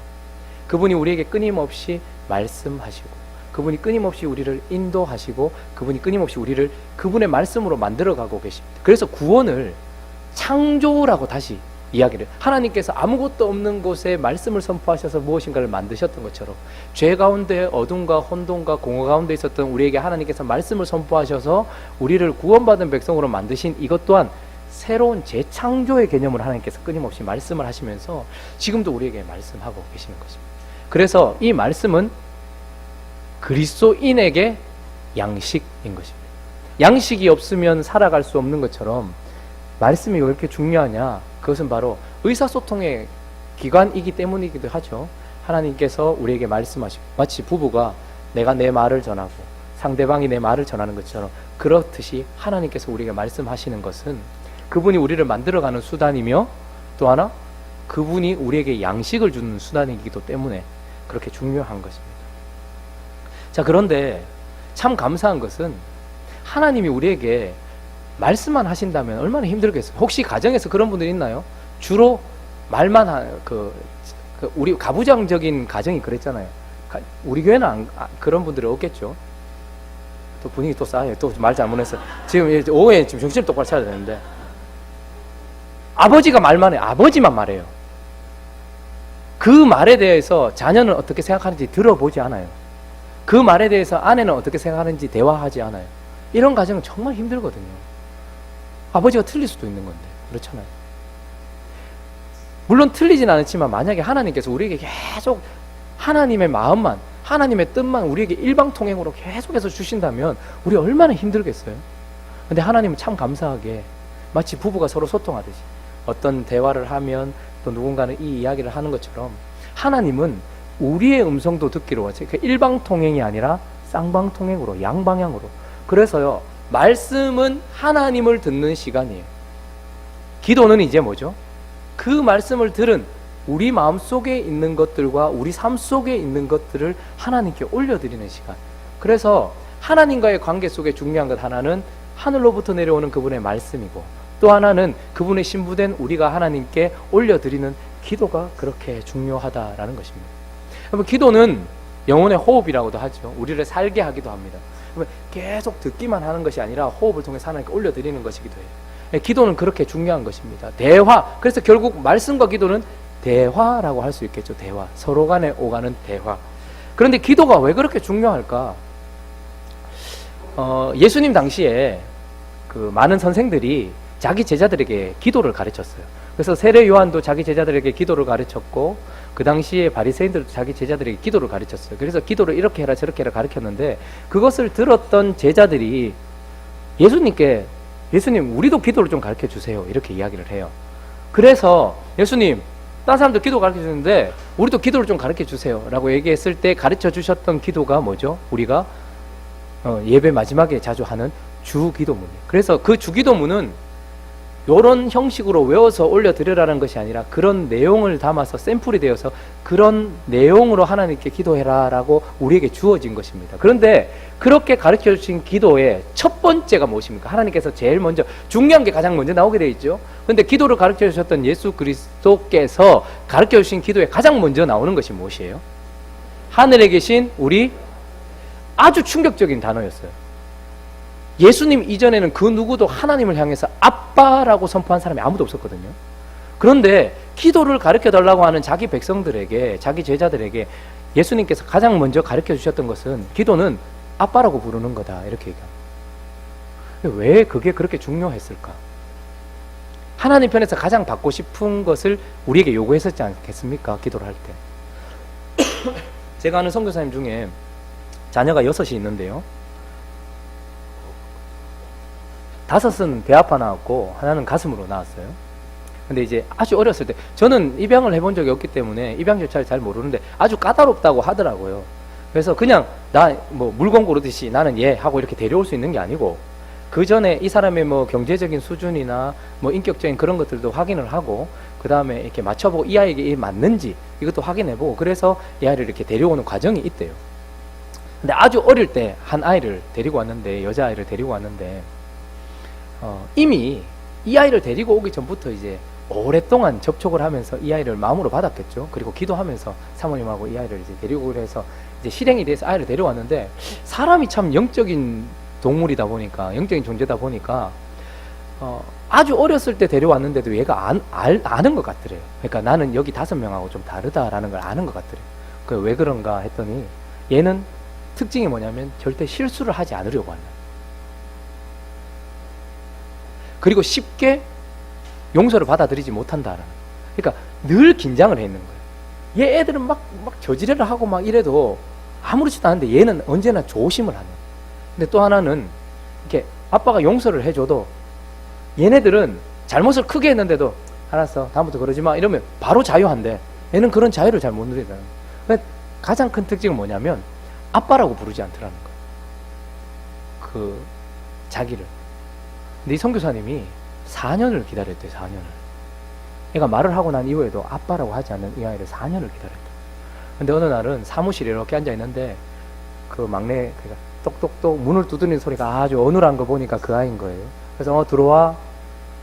그분이 우리에게 끊임없이 말씀하시고, 그분이 끊임없이 우리를 인도하시고, 그분이 끊임없이 우리를 그분의 말씀으로 만들어가고 계십니다. 그래서 구원을 창조라고 다시 이야기를, 하나님께서 아무것도 없는 곳에 말씀을 선포하셔서 무엇인가를 만드셨던 것처럼 죄 가운데 어둠과 혼돈과 공허 가운데 있었던 우리에게 하나님께서 말씀을 선포하셔서 우리를 구원받은 백성으로 만드신 이것 또한 새로운 재창조의 개념을 하나님께서 끊임없이 말씀을 하시면서 지금도 우리에게 말씀하고 계시는 것입니다. 그래서 이 말씀은 그리스도인에게 양식인 것입니다. 양식이 없으면 살아갈 수 없는 것처럼 말씀이 왜 이렇게 중요하냐? 그것은 바로 의사소통의 기관이기 때문이기도 하죠. 하나님께서 우리에게 말씀하시고, 마치 부부가 내가 내 말을 전하고 상대방이 내 말을 전하는 것처럼, 그렇듯이 하나님께서 우리에게 말씀하시는 것은 그분이 우리를 만들어가는 수단이며, 또 하나 그분이 우리에게 양식을 주는 수단이기도 때문에 그렇게 중요한 것입니다. 자, 그런데 참 감사한 것은 하나님이 우리에게 말씀만 하신다면 얼마나 힘들겠어요. 혹시 가정에서 그런 분들 있나요? 주로 말만 우리 가부장적인 가정이 그랬잖아요. 우리 교회는 그런 분들이 없겠죠. 또 분위기 또 싸요. 또 말 잘못했어요. 지금 오후에 지금 정신을 똑바로 차려야 되는데, 아버지가 말만 해요. 아버지만 말해요. 그 말에 대해서 자녀는 어떻게 생각하는지 들어보지 않아요. 그 말에 대해서 아내는 어떻게 생각하는지 대화하지 않아요. 이런 가정은 정말 힘들거든요. 아버지가 틀릴 수도 있는 건데, 그렇잖아요. 물론 틀리진 않지만 만약에 하나님께서 우리에게 계속 하나님의 마음만, 하나님의 뜻만 우리에게 일방통행으로 계속해서 주신다면 우리 얼마나 힘들겠어요. 근데 하나님은 참 감사하게 마치 부부가 서로 소통하듯이 어떤 대화를 하면 또 누군가는 이 이야기를 하는 것처럼 하나님은 우리의 음성도 듣기로 하죠. 일방통행이 아니라 쌍방통행으로, 양방향으로. 그래서요, 말씀은 하나님을 듣는 시간이에요. 기도는 이제 뭐죠? 그 말씀을 들은 우리 마음속에 있는 것들과 우리 삶 속에 있는 것들을 하나님께 올려드리는 시간. 그래서 하나님과의 관계 속에 중요한 것 하나는 하늘로부터 내려오는 그분의 말씀이고, 또 하나는 그분의 신부된 우리가 하나님께 올려드리는 기도가 그렇게 중요하다라는 것입니다. 여러분, 기도는 영혼의 호흡이라고도 하죠. 우리를 살게 하기도 합니다. 계속 듣기만 하는 것이 아니라 호흡을 통해서 하나님께 올려드리는 것이기도 해요. 기도는 그렇게 중요한 것입니다. 대화. 그래서 결국 말씀과 기도는 대화라고 할 수 있겠죠. 대화. 서로 간에 오가는 대화. 그런데 기도가 왜 그렇게 중요할까? 예수님 당시에 그 많은 선생들이 자기 제자들에게 기도를 가르쳤어요. 그래서 세례 요한도 자기 제자들에게 기도를 가르쳤고, 그 당시에 바리새인들도 자기 제자들에게 기도를 가르쳤어요. 그래서 기도를 이렇게 해라 저렇게 해라 가르쳤는데, 그것을 들었던 제자들이 예수님께, 예수님 우리도 기도를 좀 가르쳐 주세요, 이렇게 이야기를 해요. 그래서 예수님, 다른 사람들 기도 가르쳐 주는데 우리도 기도를 좀 가르쳐 주세요 라고 얘기했을 때 가르쳐 주셨던 기도가 뭐죠? 우리가 예배 마지막에 자주 하는 주기도문이에요. 그래서 그 주기도문은 이런 형식으로 외워서 올려드리라는 것이 아니라 그런 내용을 담아서 샘플이 되어서 그런 내용으로 하나님께 기도해라 라고 우리에게 주어진 것입니다. 그런데 그렇게 가르쳐 주신 기도의 첫 번째가 무엇입니까? 하나님께서 제일 먼저, 중요한 게 가장 먼저 나오게 되어 있죠. 그런데 기도를 가르쳐 주셨던 예수 그리스도께서 가르쳐 주신 기도에 가장 먼저 나오는 것이 무엇이에요? 하늘에 계신 우리, 아주 충격적인 단어였어요. 예수님 이전에는 그 누구도 하나님을 향해서 아빠라고 선포한 사람이 아무도 없었거든요. 그런데 기도를 가르쳐달라고 하는 자기 백성들에게, 자기 제자들에게 예수님께서 가장 먼저 가르쳐 주셨던 것은 기도는 아빠라고 부르는 거다, 이렇게 얘기합니다. 왜 그게 그렇게 중요했을까? 하나님 편에서 가장 받고 싶은 것을 우리에게 요구했었지 않겠습니까? 기도를 할 때. 제가 아는 선교사님 중에 자녀가 6이 있는데요, 5은 배 아파 나왔고 하나는 가슴으로 나왔어요. 근데 이제 아주 어렸을 때, 저는 입양을 해본 적이 없기 때문에 입양 절차를 잘 모르는데 아주 까다롭다고 하더라고요. 그래서 그냥 나 뭐 물건 고르듯이 나는 얘 하고 이렇게 데려올 수 있는 게 아니고, 그 전에 이 사람의 뭐 경제적인 수준이나 뭐 인격적인 그런 것들도 확인을 하고, 그 다음에 이렇게 맞춰보고 이 아이에게 이게 맞는지 이것도 확인해보고, 그래서 이 아이를 이렇게 데려오는 과정이 있대요. 근데 아주 어릴 때 한 아이를 데리고 왔는데, 여자아이를 데리고 왔는데, 이미 이 아이를 데리고 오기 전부터 이제 오랫동안 접촉을 하면서 이 아이를 마음으로 받았겠죠. 그리고 기도하면서 사모님하고 이 아이를 이제 데리고 해서 이제 실행이 돼서 아이를 데려왔는데, 사람이 참 영적인 동물이다 보니까, 영적인 존재다 보니까, 아주 어렸을 때 데려왔는데도 얘가 아는 것 같더래요. 그러니까 나는 여기 5명하고 좀 다르다라는 걸 아는 것 같더래요. 그 왜 그런가 했더니, 얘는 특징이 뭐냐면 절대 실수를 하지 않으려고 한다. 그리고 쉽게 용서를 받아들이지 못한다라는. 그러니까 늘 긴장을 해 있는 거예요. 얘 애들은 막 저지레를 하고 막 이래도 아무렇지도 않은데 얘는 언제나 조심을 하는. 근데 또 하나는 이렇게 아빠가 용서를 해줘도 얘네들은 잘못을 크게 했는데도 알았어, 다음부터 그러지 마 이러면 바로 자유한데, 얘는 그런 자유를 잘 못 누리잖아요. 가장 큰 특징은 뭐냐면 아빠라고 부르지 않더라는 거예요. 그 자기를. 근데 이 선교사님이 4년을 기다렸대요. 4년을. 얘가 말을 하고 난 이후에도 아빠라고 하지 않는 이 아이를 4년을 기다렸다. 근데 어느 날은 사무실에 이렇게 앉아 있는데, 그 막내, 그러니까 똑똑똑 문을 두드리는 소리가 아주 어눌한 거 보니까 그 아이인 거예요. 그래서 들어와.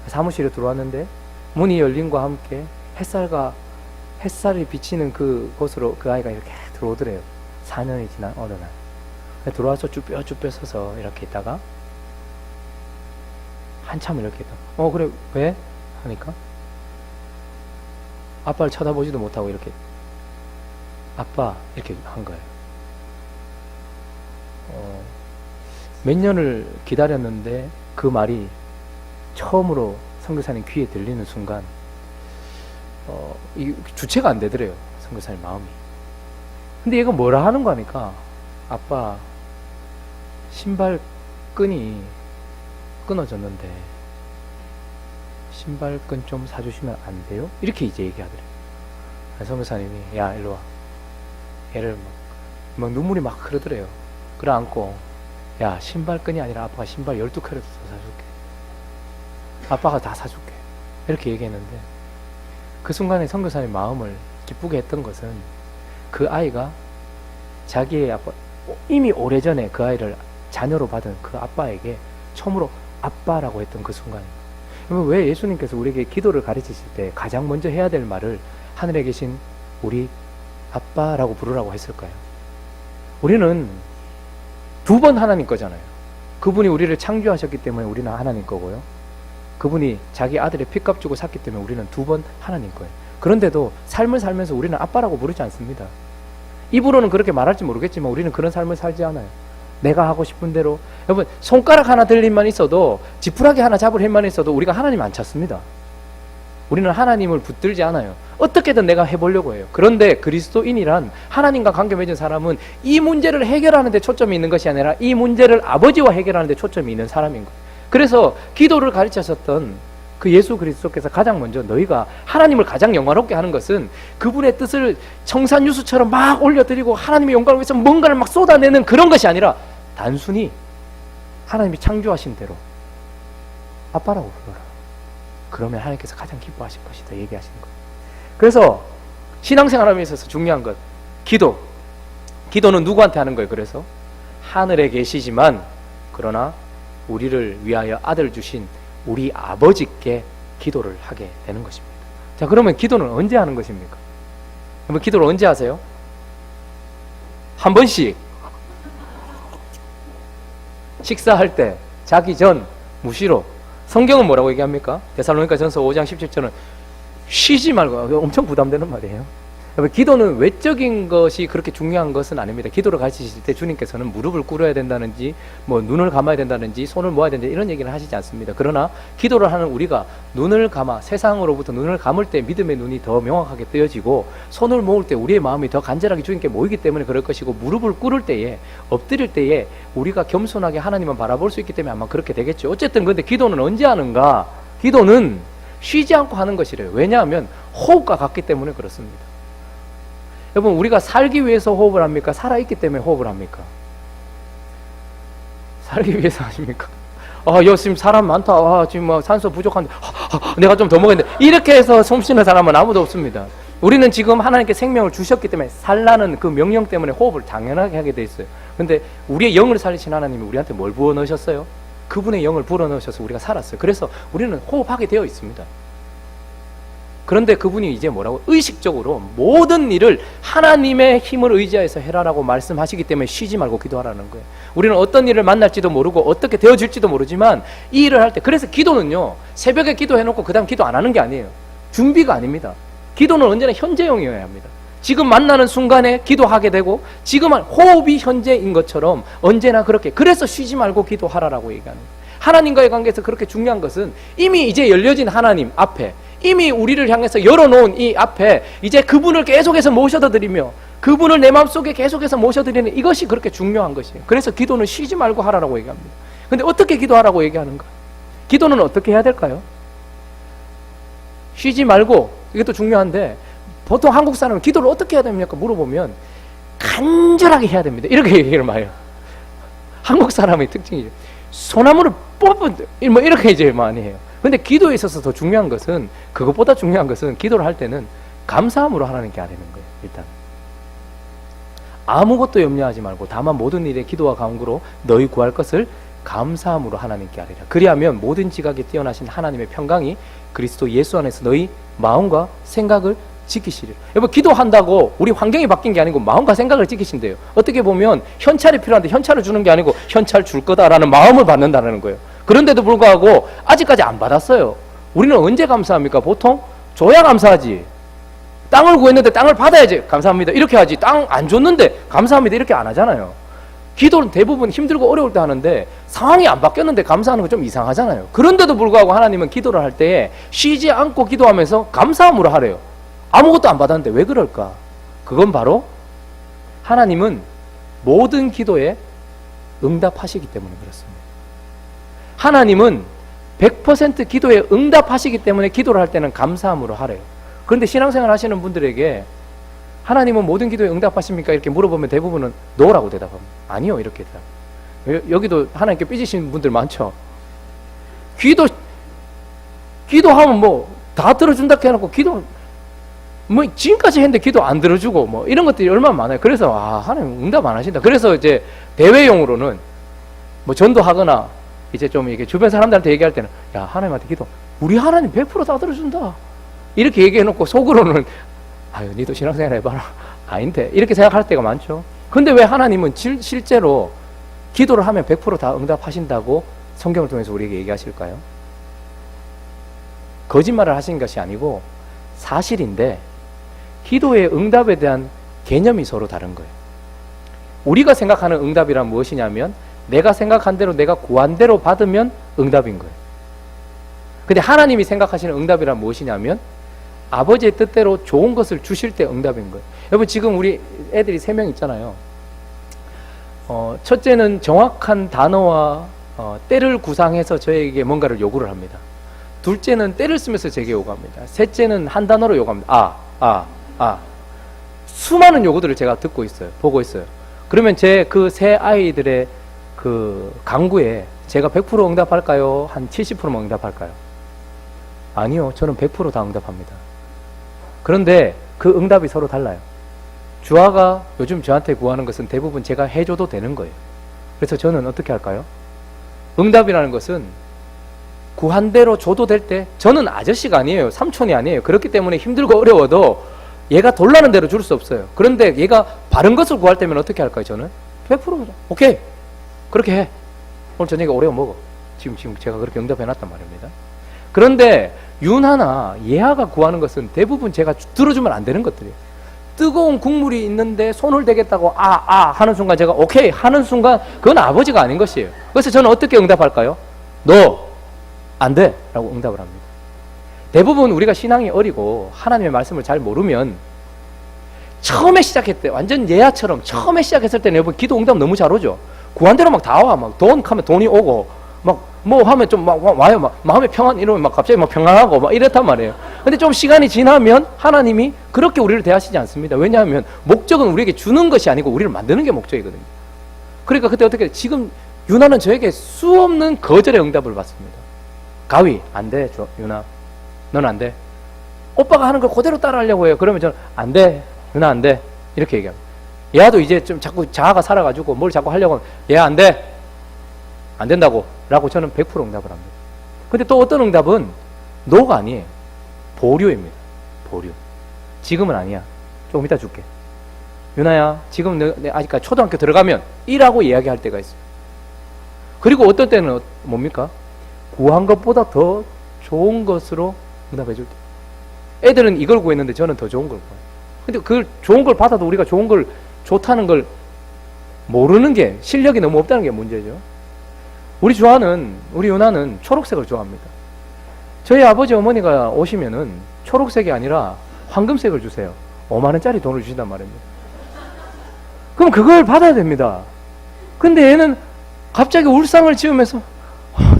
사무실에 들어왔는데 문이 열림과 함께 햇살이 비치는 그곳으로 그 아이가 이렇게 들어오더래요. 4년이 지난 어느 날. 들어와서 쭈뼛쭈뼛 서서 이렇게 있다가 한참 이렇게 있다가 그래 왜? 하니까 아빠를 쳐다보지도 못하고 이렇게 아빠 이렇게 한 거예요. 몇 년을 기다렸는데 그 말이 처음으로 선교사님 귀에 들리는 순간 이 주체가 안 되더래요. 선교사님 마음이. 근데 얘가 뭐라 하는 거니까, 아빠 신발끈이 끊어졌는데 신발끈 좀 사주시면 안 돼요? 이렇게 이제 얘기하더래요. 선교사님이 야 일로 와. 얘를 막 눈물이 막 흐르더래요. 끌어안고 야 신발끈이 아니라 아빠가 신발 12켤레 더 사줄게. 아빠가 다 사줄게. 이렇게 얘기했는데, 그 순간에 선교사님 마음을 기쁘게 했던 것은 그 아이가 자기의 아빠, 이미 오래전에 그 아이를 자녀로 받은 그 아빠에게 처음으로 아빠라고 했던 그 순간입니다. 왜 예수님께서 우리에게 기도를 가르치실 때 가장 먼저 해야 될 말을 하늘에 계신 우리 아빠라고 부르라고 했을까요? 우리는 2번 하나님 거잖아요. 그분이 우리를 창조하셨기 때문에 우리는 하나님 거고요. 그분이 자기 아들의 핏값 주고 샀기 때문에 우리는 2번 하나님 거예요. 그런데도 삶을 살면서 우리는 아빠라고 부르지 않습니다. 입으로는 그렇게 말할지 모르겠지만 우리는 그런 삶을 살지 않아요. 내가 하고 싶은 대로. 여러분, 손가락 하나 들 힘만 있어도, 지푸라기 하나 잡을 힘만 있어도 우리가 하나님 안 찾습니다. 우리는 하나님을 붙들지 않아요. 어떻게든 내가 해보려고 해요. 그런데 그리스도인이란, 하나님과 관계 맺은 사람은 이 문제를 해결하는 데 초점이 있는 것이 아니라 이 문제를 아버지와 해결하는 데 초점이 있는 사람인 거예요. 그래서 기도를 가르치셨던 그 예수 그리스도께서 가장 먼저 너희가 하나님을 가장 영화롭게 하는 것은 그분의 뜻을 청산유수처럼 막 올려드리고 하나님의 영광을 위해서 뭔가를 막 쏟아내는 그런 것이 아니라 단순히 하나님이 창조하신 대로 아빠라고 불러라. 그러면 하나님께서 가장 기뻐하실 것이다 얘기하시는 거예요. 그래서 신앙생활에 있어서 중요한 것, 기도는 누구한테 하는 거예요? 그래서 하늘에 계시지만 그러나 우리를 위하여 아들 주신 우리 아버지께 기도를 하게 되는 것입니다. 자, 그러면 기도는 언제 하는 것입니까? 그러면 기도를 언제 하세요? 한 번씩. 식사할 때, 자기 전, 무시로. 성경은 뭐라고 얘기합니까? 데살로니가 전서 5장 17절은 쉬지 말고, 엄청 부담되는 말이에요. 기도는 외적인 것이 그렇게 중요한 것은 아닙니다. 기도를 가르치실 때 주님께서는 무릎을 꿇어야 된다는지, 뭐 눈을 감아야 된다는지, 손을 모아야 된다는지 이런 얘기는 하시지 않습니다. 그러나 기도를 하는 우리가 눈을 감아, 세상으로부터 눈을 감을 때 믿음의 눈이 더 명확하게 뜨여지고, 손을 모을 때 우리의 마음이 더 간절하게 주님께 모이기 때문에 그럴 것이고, 무릎을 꿇을 때에, 엎드릴 때에 우리가 겸손하게 하나님만 바라볼 수 있기 때문에 아마 그렇게 되겠죠. 어쨌든 근데 기도는 언제 하는가? 기도는 쉬지 않고 하는 것이래요. 왜냐하면 호흡과 같기 때문에 그렇습니다. 여러분, 우리가 살기 위해서 호흡을 합니까? 살아있기 때문에 호흡을 합니까? 살기 위해서 하십니까? 지금 사람 많다. 지금 뭐 산소 부족한데, 내가 좀 더 먹었는데. 이렇게 해서 숨 쉬는 사람은 아무도 없습니다. 우리는 지금 하나님께 생명을 주셨기 때문에 살라는 그 명령 때문에 호흡을 당연하게 하게 돼 있어요. 근데 우리의 영을 살리신 하나님이 우리한테 뭘 부어 넣으셨어요? 그분의 영을 불어 넣으셔서 우리가 살았어요. 그래서 우리는 호흡하게 되어 있습니다. 그런데 그분이 이제 뭐라고? 의식적으로 모든 일을 하나님의 힘을 의지해서 해라라고 말씀하시기 때문에 쉬지 말고 기도하라는 거예요. 우리는 어떤 일을 만날지도 모르고 어떻게 되어질지도 모르지만 이 일을 할 때, 그래서 기도는요, 새벽에 기도해놓고 그 다음 기도 안 하는 게 아니에요. 준비가 아닙니다. 기도는 언제나 현재형이어야 합니다. 지금 만나는 순간에 기도하게 되고, 지금 호흡이 현재인 것처럼 언제나 그렇게, 그래서 쉬지 말고 기도하라라고 얘기하는 거예요. 하나님과의 관계에서 그렇게 중요한 것은 이미 이제 열려진 하나님 앞에, 이미 우리를 향해서 열어놓은 이 앞에 이제 그분을 계속해서 모셔다 드리며 그분을 내 마음속에 계속해서 모셔드리는 이것이 그렇게 중요한 것이에요. 그래서 기도는 쉬지 말고 하라고 얘기합니다. 근데 어떻게 기도하라고 얘기하는가? 기도는 어떻게 해야 될까요? 쉬지 말고, 이것도 중요한데 보통 한국 사람은 기도를 어떻게 해야 됩니까? 물어보면 간절하게 해야 됩니다. 이렇게 얘기를 많이 해요. 한국 사람의 특징이죠. 소나무를 뽑은 뭐 이렇게 이제 많이 해요. 근데 기도에 있어서 더 중요한 것은, 그것보다 중요한 것은 기도를 할 때는 감사함으로 하나님께 아뢰는 거예요. 일단 아무것도 염려하지 말고 다만 모든 일에 기도와 간구로 너희 구할 것을 감사함으로 하나님께 아뢰라. 그리하면 모든 지각에 뛰어나신 하나님의 평강이 그리스도 예수 안에서 너희 마음과 생각을 지키시리라. 여러분, 기도한다고 우리 환경이 바뀐 게 아니고 마음과 생각을 지키신대요. 어떻게 보면 현찰이 필요한데 현찰을 주는 게 아니고 현찰 줄 거다라는 마음을 받는다는 거예요. 그런데도 불구하고 아직까지 안 받았어요. 우리는 언제 감사합니까? 보통 줘야 감사하지. 땅을 구했는데 땅을 받아야지 감사합니다 이렇게 하지, 땅 안 줬는데 감사합니다 이렇게 안 하잖아요. 기도는 대부분 힘들고 어려울 때 하는데 상황이 안 바뀌었는데 감사하는 건 좀 이상하잖아요. 그런데도 불구하고 하나님은 기도를 할 때 쉬지 않고 기도하면서 감사함으로 하래요. 아무것도 안 받았는데 왜 그럴까? 그건 바로 하나님은 모든 기도에 응답하시기 때문에 그렇습니다. 하나님은 100% 기도에 응답하시기 때문에 기도를 할 때는 감사함으로 하래요. 그런데 신앙생활 하시는 분들에게 하나님은 모든 기도에 응답하십니까? 이렇게 물어보면 대부분은 노라고 대답합니다. 아니요, 이렇게 대답합니다. 여기도 하나님께 삐지신 분들 많죠. 기도하면 뭐 다 들어준다 해놓고 기도 뭐 지금까지 했는데 기도 안 들어주고 뭐 이런 것들이 얼마나 많아요. 그래서 하나님 응답 안 하신다. 그래서 이제 대외용으로는 뭐 전도하거나 이제 좀 이게 주변 사람들한테 얘기할 때는 야, 하나님한테 기도 우리 하나님 100% 다 들어준다 이렇게 얘기해놓고 속으로는 아유 니도 신앙생활 해봐라 아닌데 이렇게 생각할 때가 많죠. 근데 왜 하나님은 실제로 기도를 하면 100% 다 응답하신다고 성경을 통해서 우리에게 얘기하실까요? 거짓말을 하신 것이 아니고 사실인데 기도의 응답에 대한 개념이 서로 다른 거예요. 우리가 생각하는 응답이란 무엇이냐면 내가 생각한 대로 내가 구한 대로 받으면 응답인 거예요. 근데 하나님이 생각하시는 응답이란 무엇이냐면 아버지의 뜻대로 좋은 것을 주실 때 응답인 거예요. 여러분 지금 우리 애들이 3명 있잖아요. 첫째는 정확한 단어와 때를 구상해서 저에게 뭔가를 요구를 합니다. 둘째는 때를 쓰면서 제게 요구합니다. 셋째는 한 단어로 요구합니다. 수많은 요구들을 제가 듣고 있어요. 보고 있어요. 그러면 제 그 세 아이들의 그 강구에 제가 100% 응답할까요? 한 70%만 응답할까요? 아니요. 저는 100% 다 응답합니다. 그런데 그 응답이 서로 달라요. 주아가 요즘 저한테 구하는 것은 대부분 제가 해줘도 되는 거예요. 그래서 저는 어떻게 할까요? 응답이라는 것은 구한 대로 줘도 될 때 저는 아저씨가 아니에요. 삼촌이 아니에요. 그렇기 때문에 힘들고 어려워도 얘가 돌라는 대로 줄 수 없어요. 그런데 얘가 바른 것을 구할 때면 어떻게 할까요? 저는 100% 오케이 그렇게 해. 오늘 저녁에 오레오 먹어. 지금 제가 그렇게 응답해놨단 말입니다. 그런데 윤하나 예하가 구하는 것은 대부분 제가 들어주면 안 되는 것들이에요. 뜨거운 국물이 있는데 손을 대겠다고 하는 순간 제가 오케이 하는 순간 그건 아버지가 아닌 것이에요. 그래서 저는 어떻게 응답할까요? 너 안 돼 라고 응답을 합니다. 대부분 우리가 신앙이 어리고 하나님의 말씀을 잘 모르면 처음에 시작했을 때 완전 예하처럼 처음에 시작했을 때는 여러분 기도 응답 너무 잘 오죠. 구한 대로 막 다 와. 막 돈 하면 돈이 오고 막 뭐 하면 좀 막 와요. 막 마음의 평안 이러면 막 갑자기 막 평안하고 막 이랬단 말이에요. 근데 좀 시간이 지나면 하나님이 그렇게 우리를 대하시지 않습니다. 왜냐하면 목적은 우리에게 주는 것이 아니고 우리를 만드는 게 목적이거든요. 그러니까 그때 어떻게 지금 유나는 저에게 수없는 거절의 응답을 받습니다. 가위 안 돼, 유나. 넌 안 돼. 오빠가 하는 걸 그대로 따라하려고 해요. 그러면 저는 안 돼, 유나 안 돼. 이렇게 얘기합니다. 얘도 이제 좀 자꾸 자아가 살아가지고 뭘 자꾸 하려고 하면 얘 안 돼. 안 된다고 라고 저는 100% 응답을 합니다. 근데 또 어떤 응답은 노가 아니에요. 보류입니다. 보류. 지금은 아니야. 조금 이따 줄게. 유나야, 지금 내 아직까지 초등학교 들어가면 이라고 이야기할 때가 있어요. 그리고 어떨 때는 뭡니까? 구한 것보다 더 좋은 것으로 응답해 줄 때. 애들은 이걸 구했는데 저는 더 좋은 걸 구해요. 근데 그 좋은 걸 받아도 우리가 좋은 걸, 좋다는 걸 모르는 게, 실력이 너무 없다는 게 문제죠. 우리 유나는 초록색을 좋아합니다. 저희 아버지 어머니가 오시면은 초록색이 아니라 황금색을 주세요. 5만 원짜리 돈을 주신단 말입니다. 그럼 그걸 받아야 됩니다. 근데 얘는 갑자기 울상을 지으면서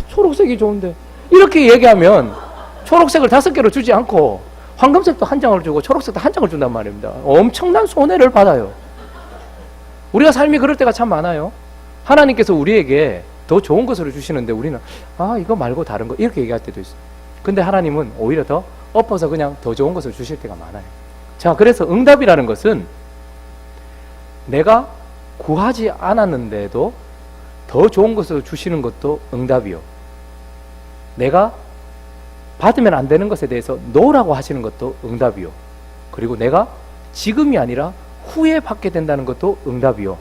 초록색이 좋은데 이렇게 얘기하면 초록색을 5개로 주지 않고 황금색도 1장을 주고 초록색도 1장을 준단 말입니다. 엄청난 손해를 받아요. 우리가 삶이 그럴 때가 참 많아요. 하나님께서 우리에게 더 좋은 것을 주시는데 우리는 이거 말고 다른 거 이렇게 얘기할 때도 있어요. 근데 하나님은 오히려 더 엎어서 그냥 더 좋은 것을 주실 때가 많아요. 자, 그래서 응답이라는 것은 내가 구하지 않았는데도 더 좋은 것을 주시는 것도 응답이요. 내가 받으면 안 되는 것에 대해서 노라고 하시는 것도 응답이요. 그리고 내가 지금이 아니라 후에 받게 된다는 것도 응답이요.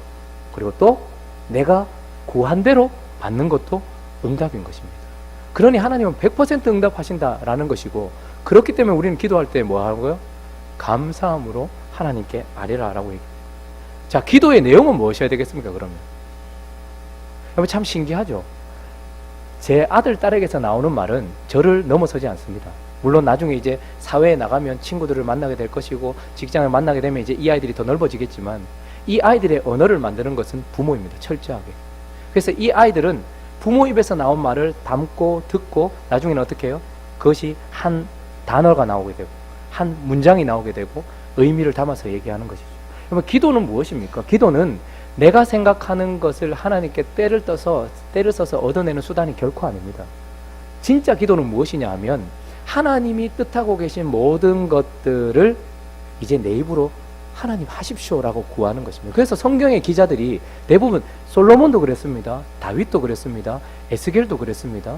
그리고 또 내가 구한 대로 받는 것도 응답인 것입니다. 그러니 하나님은 100% 응답하신다라는 것이고, 그렇기 때문에 우리는 기도할 때 뭐 하고요? 감사함으로 하나님께 아뢰라라고 얘기해요. 자, 기도의 내용은 무엇이어야 되겠습니까, 그러면? 여러분 참 신기하죠? 제 아들, 딸에게서 나오는 말은 저를 넘어서지 않습니다. 물론 나중에 이제 사회에 나가면 친구들을 만나게 될 것이고 직장을 만나게 되면 이제 이 아이들이 더 넓어지겠지만 이 아이들의 언어를 만드는 것은 부모입니다. 철저하게. 그래서 이 아이들은 부모 입에서 나온 말을 담고 듣고 나중에는 어떻게 해요? 그것이 한 단어가 나오게 되고 한 문장이 나오게 되고 의미를 담아서 얘기하는 것이죠. 그러면 기도는 무엇입니까? 기도는 내가 생각하는 것을 하나님께 때를 써서 얻어내는 수단이 결코 아닙니다. 진짜 기도는 무엇이냐 하면 하나님이 뜻하고 계신 모든 것들을 이제 내 입으로 하나님 하십시오라고 구하는 것입니다. 그래서 성경의 기자들이 대부분 솔로몬도 그랬습니다. 다윗도 그랬습니다. 에스겔도 그랬습니다.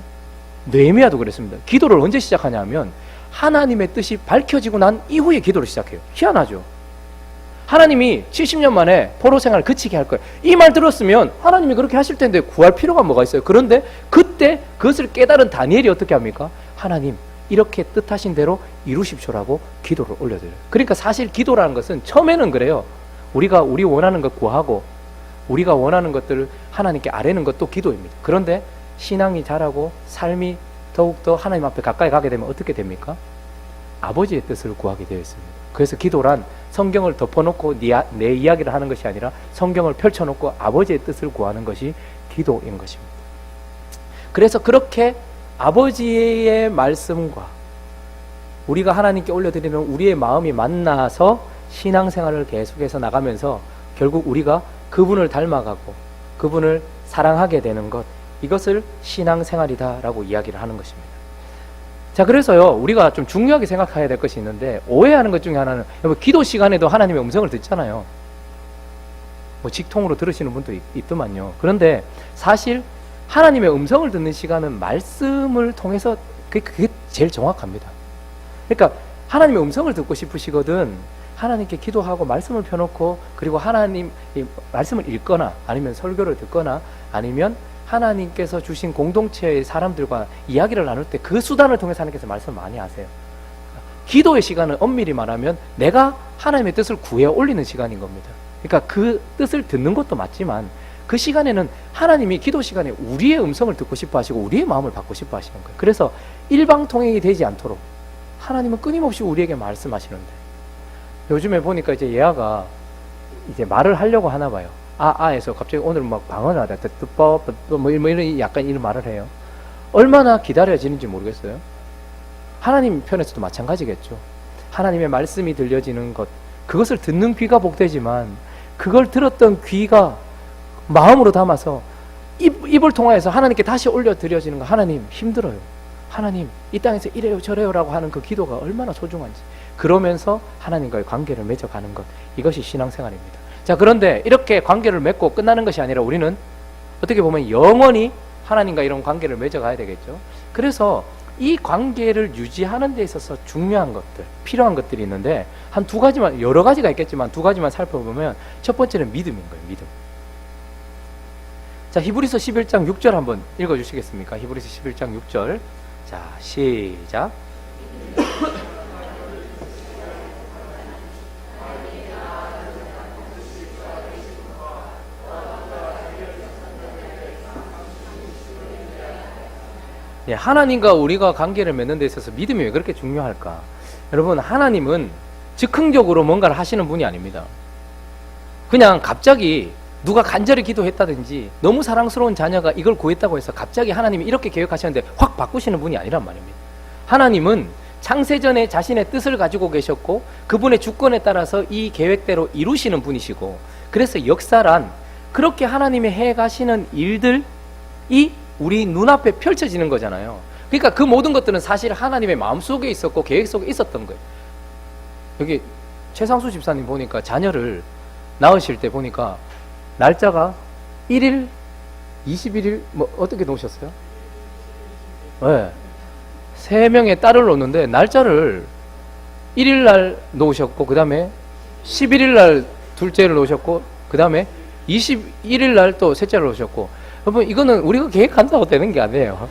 느헤미야도 그랬습니다. 기도를 언제 시작하냐면 하나님의 뜻이 밝혀지고 난 이후에 기도를 시작해요. 희한하죠? 하나님이 70년 만에 포로 생활을 그치게 할 거예요. 이 말 들었으면 하나님이 그렇게 하실 텐데 구할 필요가 뭐가 있어요? 그런데 그때 그것을 깨달은 다니엘이 어떻게 합니까? 하나님, 이렇게 뜻하신 대로 이루십시오라고 기도를 올려드려요. 그러니까 사실 기도라는 것은 처음에는 그래요. 우리 원하는 것 구하고 우리가 원하는 것들을 하나님께 아뢰는 것도 기도입니다. 그런데 신앙이 자라고 삶이 더욱더 하나님 앞에 가까이 가게 되면 어떻게 됩니까? 아버지의 뜻을 구하게 되어 있습니다. 그래서 기도란 성경을 덮어놓고 내 이야기를 하는 것이 아니라 성경을 펼쳐놓고 아버지의 뜻을 구하는 것이 기도인 것입니다. 그래서 그렇게 아버지의 말씀과 우리가 하나님께 올려드리는 우리의 마음이 만나서 신앙생활을 계속해서 나가면서 결국 우리가 그분을 닮아가고 그분을 사랑하게 되는 것, 이것을 신앙생활이다라고 이야기를 하는 것입니다. 자, 그래서요, 우리가 좀 중요하게 생각해야 될 것이 있는데, 오해하는 것 중에 하나는, 기도 시간에도 하나님의 음성을 듣잖아요. 뭐 직통으로 들으시는 분도 있더만요. 그런데 사실 하나님의 음성을 듣는 시간은 말씀을 통해서 그게 제일 정확합니다. 그러니까 하나님의 음성을 듣고 싶으시거든 하나님께 기도하고 말씀을 펴놓고, 그리고 하나님 말씀을 읽거나 아니면 설교를 듣거나 아니면 하나님께서 주신 공동체의 사람들과 이야기를 나눌 때 그 수단을 통해서 하나님께서 말씀을 많이 하세요. 기도의 시간은 엄밀히 말하면 내가 하나님의 뜻을 구해 올리는 시간인 겁니다. 그러니까 그 뜻을 듣는 것도 맞지만 그 시간에는 하나님이 기도 시간에 우리의 음성을 듣고 싶어 하시고 우리의 마음을 받고 싶어 하시는 거예요. 그래서 일방통행이 되지 않도록 하나님은 끊임없이 우리에게 말씀하시는데, 요즘에 보니까 이제 예아가 이제 말을 하려고 하나 봐요. 아에서 갑자기 오늘 막 방언을 하다 뭐 이런 약간 이런 말을 해요. 얼마나 기다려지는지 모르겠어요. 하나님 편에서도 마찬가지겠죠. 하나님의 말씀이 들려지는 것, 그것을 듣는 귀가 복되지만 그걸 들었던 귀가 마음으로 담아서 입을 통하여서 하나님께 다시 올려드려지는 거, 하나님 힘들어요. 하나님 이 땅에서 이래요 저래요 라고 하는 그 기도가 얼마나 소중한지, 그러면서 하나님과의 관계를 맺어가는 것, 이것이 신앙생활입니다. 자, 그런데 이렇게 관계를 맺고 끝나는 것이 아니라 우리는 어떻게 보면 영원히 하나님과 이런 관계를 맺어가야 되겠죠. 그래서 이 관계를 유지하는 데 있어서 중요한 것들, 필요한 것들이 있는데 한 두 가지만, 여러 가지가 있겠지만 두 가지만 살펴보면 첫 번째는 믿음인 거예요. 믿음. 자, 히브리서 11장 6절 한번 읽어주시겠습니까? 히브리서 11장 6절. 자, 시작. 예, 하나님과 우리가 관계를 맺는 데 있어서 믿음이 왜 그렇게 중요할까? 여러분, 하나님은 즉흥적으로 뭔가를 하시는 분이 아닙니다. 그냥 갑자기 누가 간절히 기도했다든지 너무 사랑스러운 자녀가 이걸 구했다고 해서 갑자기 하나님이 이렇게 계획하셨는데 확 바꾸시는 분이 아니란 말입니다. 하나님은 창세전에 자신의 뜻을 가지고 계셨고 그분의 주권에 따라서 이 계획대로 이루시는 분이시고, 그래서 역사란 그렇게 하나님이 해가시는 일들이 우리 눈앞에 펼쳐지는 거잖아요. 그러니까 그 모든 것들은 사실 하나님의 마음속에 있었고 계획 속에 있었던 거예요. 여기 최상수 집사님 보니까 자녀를 낳으실 때 보니까 날짜가 1일, 21일 뭐 어떻게 놓으셨어요? 네. 3명의 딸을 놓는데 날짜를 1일 날 놓으셨고 그 다음에 11일 날 둘째를 놓으셨고 그 다음에 21일 날 또 셋째를 놓으셨고, 여러분 이거는 우리가 계획한다고 되는 게 아니에요.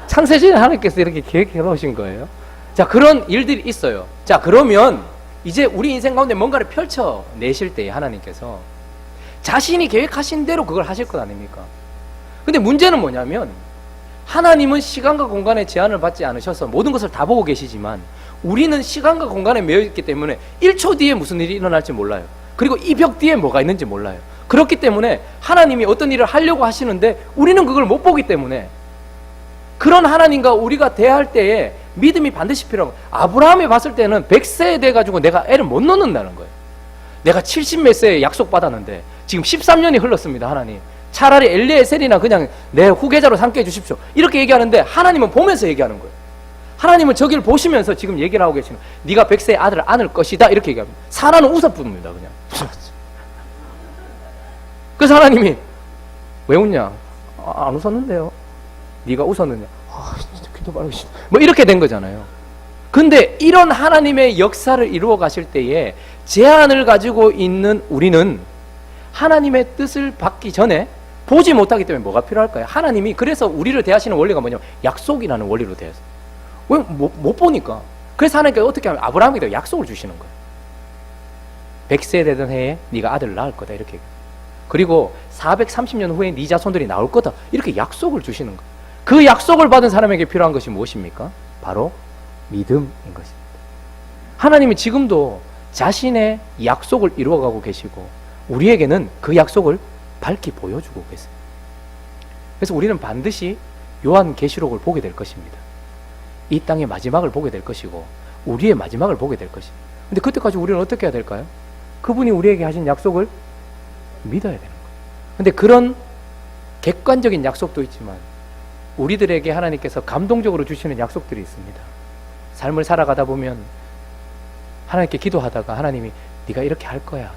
창세전에 하나님께서 이렇게 계획해 놓으신 거예요. 자, 그런 일들이 있어요. 자, 그러면 이제 우리 인생 가운데 뭔가를 펼쳐내실 때에 하나님께서 자신이 계획하신 대로 그걸 하실 것 아닙니까? 근데 문제는 뭐냐면 하나님은 시간과 공간에 제한을 받지 않으셔서 모든 것을 다 보고 계시지만 우리는 시간과 공간에 매여 있기 때문에 1초 뒤에 무슨 일이 일어날지 몰라요. 그리고 이 벽 뒤에 뭐가 있는지 몰라요. 그렇기 때문에 하나님이 어떤 일을 하려고 하시는데 우리는 그걸 못 보기 때문에 그런 하나님과 우리가 대할 때에 믿음이 반드시 필요하고, 아브라함이 봤을 때는 100세 돼가지고 내가 애를 못 낳는다는 거예요. 내가 70 몇 세에 약속 받았는데 지금 13년이 흘렀습니다. 하나님 차라리 엘리에셀이나 그냥 내 후계자로 삼게 해주십시오, 이렇게 얘기하는데 하나님은 보면서 얘기하는 거예요. 하나님은 저기를 보시면서 지금 얘기를 하고 계시는, 네가 100세의 아들을 안을 것이다 이렇게 얘기합니다. 사라는 웃어뿐입니다. 그냥. 그래서 하나님이 왜 웃냐? 안 웃었는데요. 네가 웃었느냐? 진짜 기도 바라기 싫어. 뭐 이렇게 된 거잖아요. 근데 이런 하나님의 역사를 이루어 가실 때에 제한을 가지고 있는 우리는 하나님의 뜻을 받기 전에 보지 못하기 때문에 뭐가 필요할까요? 하나님이 그래서 우리를 대하시는 원리가 뭐냐면 약속이라는 원리로 대해서. 왜? 못 보니까. 그래서 하나님께서 어떻게 하면 아브라함에게 약속을 주시는 거예요. 100세 되던 해에 네가 아들을 낳을 거다 이렇게 얘기해요. 그리고 430년 후에 네 자손들이 나올 거다 이렇게 약속을 주시는 거예요. 그 약속을 받은 사람에게 필요한 것이 무엇입니까? 바로 믿음인 것입니다. 하나님은 지금도 자신의 약속을 이루어가고 계시고 우리에게는 그 약속을 밝히 보여주고 계세요. 그래서 우리는 반드시 요한계시록을 보게 될 것입니다. 이 땅의 마지막을 보게 될 것이고 우리의 마지막을 보게 될 것입니다. 근데 그때까지 우리는 어떻게 해야 될까요? 그분이 우리에게 하신 약속을 믿어야 되는 거예요. 근데 그런 객관적인 약속도 있지만 우리들에게 하나님께서 감동적으로 주시는 약속들이 있습니다. 삶을 살아가다 보면 하나님께 기도하다가 하나님이 네가 이렇게 할 거야.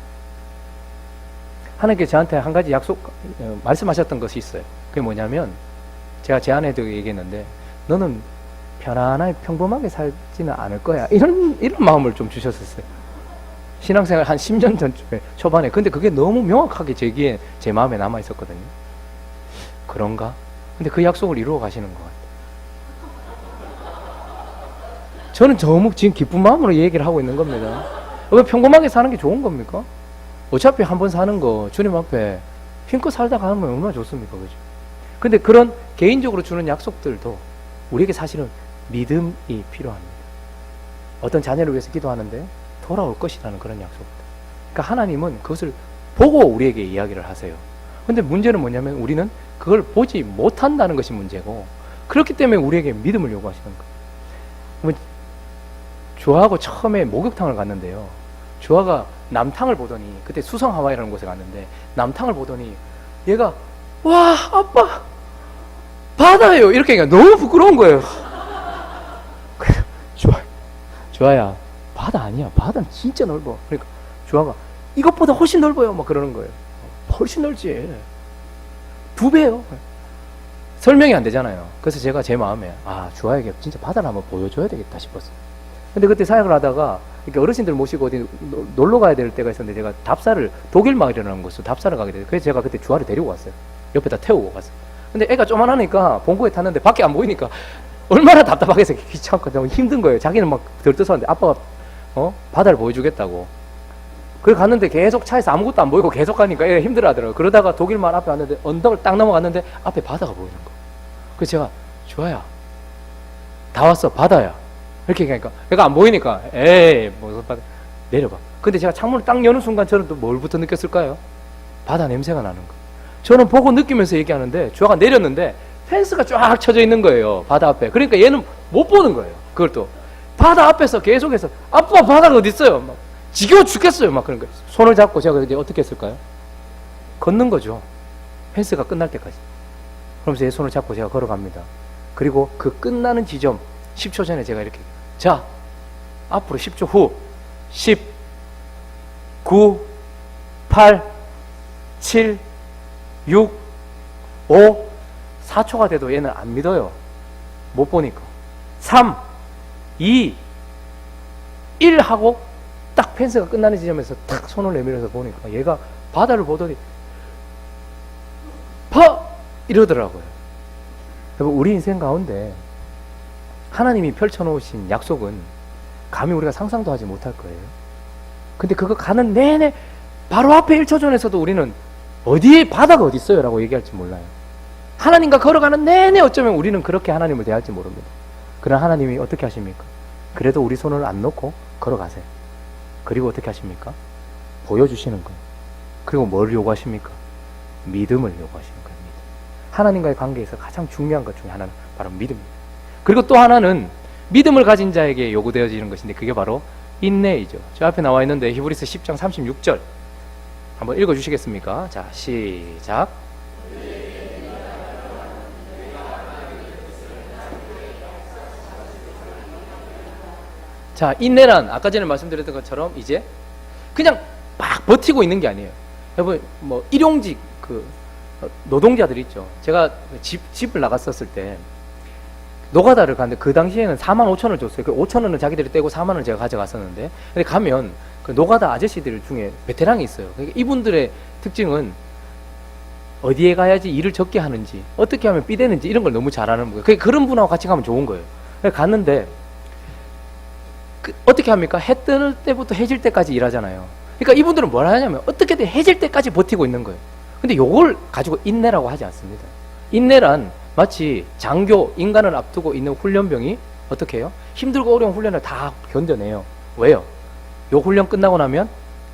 하나님께서 저한테 한 가지 말씀하셨던 것이 있어요. 그게 뭐냐면 제가 제 아내도 얘기했는데 너는 편안하게 평범하게 살지는 않을 거야. 이런 마음을 좀 주셨었어요. 신앙생활 한 10년 전쯤에 초반에. 근데 그게 너무 명확하게 제 마음에 남아 있었거든요. 그런가? 근데 그 약속을 이루어 가시는 것 같아요. 저는 너무 지금 기쁜 마음으로 얘기를 하고 있는 겁니다. 왜 평범하게 사는 게 좋은 겁니까? 어차피 한 번 사는 거 주님 앞에 힘껏 살다 가면 얼마나 좋습니까? 그죠? 근데 그런 개인적으로 주는 약속들도 우리에게 사실은 믿음이 필요합니다. 어떤 자녀를 위해서 기도하는데 돌아올 것이라는 그런 약속들. 그러니까 하나님은 그것을 보고 우리에게 이야기를 하세요. 근데 문제는 뭐냐면 우리는 그걸 보지 못한다는 것이 문제고, 그렇기 때문에 우리에게 믿음을 요구하시는 거예요. 주아하고 처음에 목욕탕을 갔는데요. 주아가 남탕을 보더니, 그때 수성 하와이라는 곳에 갔는데 남탕을 보더니 얘가 와 아빠 바다예요 이렇게 얘기하니까 너무 부끄러운 거예요. 주아야 바다 아니야, 바다는 진짜 넓어. 그러니까 주아가 이것보다 훨씬 넓어요 막 그러는 거예요. 훨씬 넓지, 2배요. 설명이 안 되잖아요. 그래서 제가 제 마음에 주아에게 진짜 바다를 한번 보여줘야 되겠다 싶었어요. 근데 그때 사역을 하다가 이렇게 어르신들 모시고 어디 놀러 가야 될 때가 있었는데 제가 답사를, 독일 마을이라는 곳으로 답사를 가게 돼요. 그래서 제가 그때 주아를 데리고 갔어요. 옆에다 태우고 갔어요. 근데 애가 조만하니까 본고에 탔는데 밖에 안 보이니까 얼마나 답답하겠어요. 귀찮고 너무 힘든 거예요. 자기는 막 들떠서는데 아빠가 바다를 보여주겠다고. 그래 갔는데 계속 차에서 아무것도 안 보이고 계속 가니까 애가 힘들어 하더라고요. 그러다가 독일 마을 앞에 왔는데 언덕을 딱 넘어갔는데 앞에 바다가 보이는 거예요. 그래서 제가 주아야 다 왔어 바다야 이렇게 얘기하니까 애가 안 보이니까 에이 무슨 바다, 내려봐. 근데 제가 창문을 딱 여는 순간 저는 또 뭘부터 느꼈을까요? 바다 냄새가 나는 거. 저는 보고 느끼면서 얘기하는데 주아가 내렸는데 펜스가 쫙 쳐져 있는 거예요 바다 앞에. 그러니까 얘는 못 보는 거예요. 그걸 또 바다 앞에서 계속해서 아빠 바다가 어디 있어요 막 지겨워 죽겠어요 막 그런 거예요. 손을 잡고 제가 이제 어떻게 했을까요? 걷는 거죠. 펜스가 끝날 때까지. 그러면서 얘 손을 잡고 제가 걸어갑니다. 그리고 그 끝나는 지점 10초 전에 제가 이렇게 자 앞으로 10초 후 10 9 8 7 6 5 4초가 돼도 얘는 안 믿어요. 못 보니까 3 2 1 하고 딱 펜스가 끝나는 지점에서 탁 손을 내밀어서 보니까 얘가 바다를 보더니 이러더라고요. 여러분 우리 인생 가운데 하나님이 펼쳐놓으신 약속은 감히 우리가 상상도 하지 못할 거예요. 근데 그거 가는 내내 바로 앞에 1초 전에서도 우리는 어디에 바다가 어디 있어요 라고 얘기할지 몰라요. 하나님과 걸어가는 내내 어쩌면 우리는 그렇게 하나님을 대할지 모릅니다. 그러나 하나님이 어떻게 하십니까? 그래도 우리 손을 안 놓고 걸어가세요. 그리고 어떻게 하십니까? 보여주시는 거예요. 그리고 뭘 요구하십니까? 믿음을 요구하시는 거예요. 믿음. 하나님과의 관계에서 가장 중요한 것 중에 하나는 바로 믿음입니다. 그리고 또 하나는 믿음을 가진 자에게 요구되어지는 것인데 그게 바로 인내이죠. 저 앞에 나와 있는데 히브리서 10장 36절 한번 읽어주시겠습니까? 자 시작. 자 인내란 아까 전에 말씀드렸던 것처럼 이제 그냥 막 버티고 있는 게 아니에요. 여러분 뭐 일용직 그 노동자들 있죠. 제가 집을 나갔었을 때 노가다를 갔는데 그 당시에는 45,000원을 줬어요. 그 5,000원은 자기들이 떼고 4만원을 제가 가져갔었는데 근데 가면 그 노가다 아저씨들 중에 베테랑이 있어요. 그러니까 이분들의 특징은 어디에 가야지 일을 적게 하는지 어떻게 하면 삐대는지 이런 걸 너무 잘 아는 거예요. 그런 분하고 같이 가면 좋은 거예요. 갔는데 어떻게 합니까? 해 뜨는 때부터 해질 때까지 일하잖아요. 그러니까 이분들은 뭘 하냐면 어떻게든 해질 때까지 버티고 있는 거예요. 근데 요걸 가지고 인내라고 하지 않습니다. 인내란 마치 장교, 인간을 앞두고 있는 훈련병이 어떻게 해요? 힘들고 어려운 훈련을 다 견뎌내요. 왜요? 요 훈련 끝나고 나면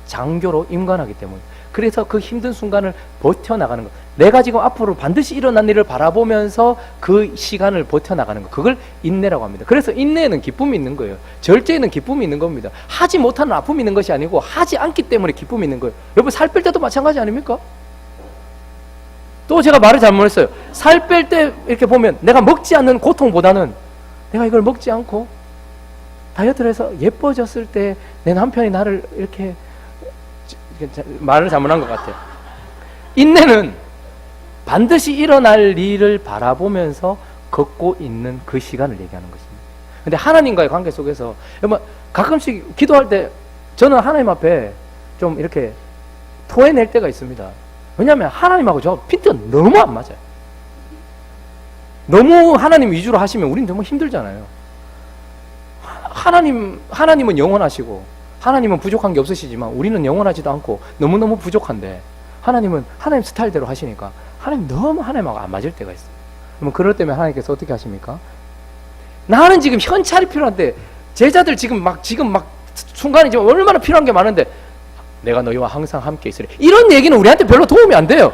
장교로 임관하기 때문에. 그래서 그 힘든 순간을 버텨나가는 거. 내가 지금 앞으로 반드시 일어난 일을 바라보면서 그 시간을 버텨나가는 거. 그걸 인내라고 합니다. 그래서 인내에는 기쁨이 있는 거예요. 절제에는 기쁨이 있는 겁니다. 하지 못하는 아픔이 있는 것이 아니고 하지 않기 때문에 기쁨이 있는 거예요. 여러분 살 뺄 때도 마찬가지 아닙니까? 또 제가 말을 잘못했어요. 살 뺄 때 이렇게 보면 내가 먹지 않는 고통보다는 내가 이걸 먹지 않고 다이어트를 해서 예뻐졌을 때 내 남편이 나를 이렇게 말을 잘못한 것 같아요. 인내는 반드시 일어날 일을 바라보면서 걷고 있는 그 시간을 얘기하는 것입니다. 근데 하나님과의 관계 속에서 여러분 가끔씩 기도할 때 저는 하나님 앞에 좀 이렇게 토해낼 때가 있습니다. 왜냐하면 하나님하고 저 핀트가 너무 안 맞아요. 너무 하나님 위주로 하시면 우리는 너무 힘들잖아요. 하나님은 영원하시고 하나님은 부족한 게 없으시지만 우리는 영원하지도 않고 너무너무 부족한데 하나님은 하나님 스타일대로 하시니까 하나님 너무 하나님하고 안 맞을 때가 있어요. 그러면 그럴 때면 하나님께서 어떻게 하십니까? 나는 지금 현찰이 필요한데 제자들 지금 막 순간에 지금 얼마나 필요한 게 많은데 내가 너희와 항상 함께 있으리. 이런 얘기는 우리한테 별로 도움이 안 돼요.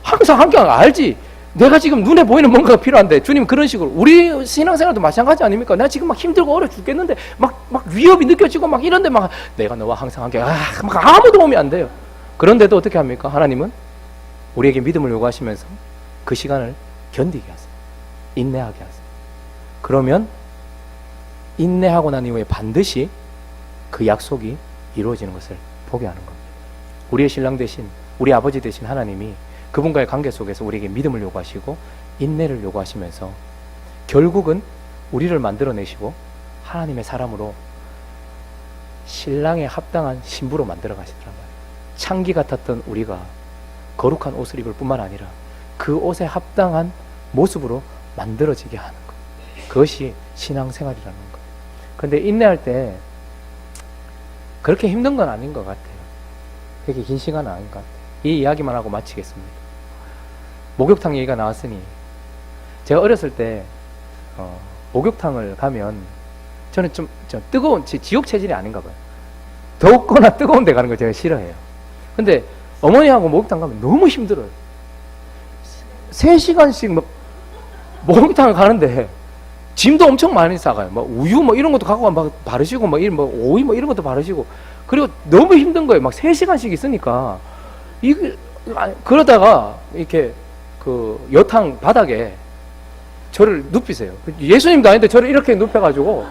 항상 함께 알지. 내가 지금 눈에 보이는 뭔가가 필요한데 주님 그런 식으로 우리 신앙생활도 마찬가지 아닙니까? 나 지금 막 힘들고 어려 죽겠는데 막 위협이 느껴지고 막 이런데 막 내가 너와 항상 함께 막 아무 도움이 안 돼요. 그런데도 어떻게 합니까? 하나님은 우리에게 믿음을 요구하시면서 그 시간을 견디게 하세요. 인내하게 하세요. 그러면 인내하고 난 이후에 반드시 그 약속이 이루어지는 것을 보게 하는 겁니다. 우리의 신랑 되신 우리 아버지 되신 하나님이 그분과의 관계 속에서 우리에게 믿음을 요구하시고 인내를 요구하시면서 결국은 우리를 만들어내시고 하나님의 사람으로 신랑에 합당한 신부로 만들어 가시더란 말이에요. 창기 같았던 우리가 거룩한 옷을 입을 뿐만 아니라 그 옷에 합당한 모습으로 만들어지게 하는 것. 그것이 신앙생활이라는 것. 그런데 인내할 때 그렇게 힘든 건 아닌 것 같아요. 그렇게 긴 시간은 아닌 것 같아요. 이 이야기만 하고 마치겠습니다. 목욕탕 얘기가 나왔으니 제가 어렸을 때 목욕탕을 가면 저는 좀 뜨거운 지옥 체질이 아닌가 봐요. 덥거나 뜨거운 데 가는 걸 제가 싫어해요. 근데 어머니하고 목욕탕 가면 너무 힘들어요. 3시간씩 막 목욕탕을 가는데 짐도 엄청 많이 싸가요. 막 우유 뭐 이런 것도 갖고 가면 막 바르시고 막 오이 뭐 이런 것도 바르시고 그리고 너무 힘든 거예요. 막 3시간씩 있으니까 그러다가 이렇게 그 여탕 바닥에 저를 눕히세요. 예수님도 아닌데 저를 이렇게 눕혀가지고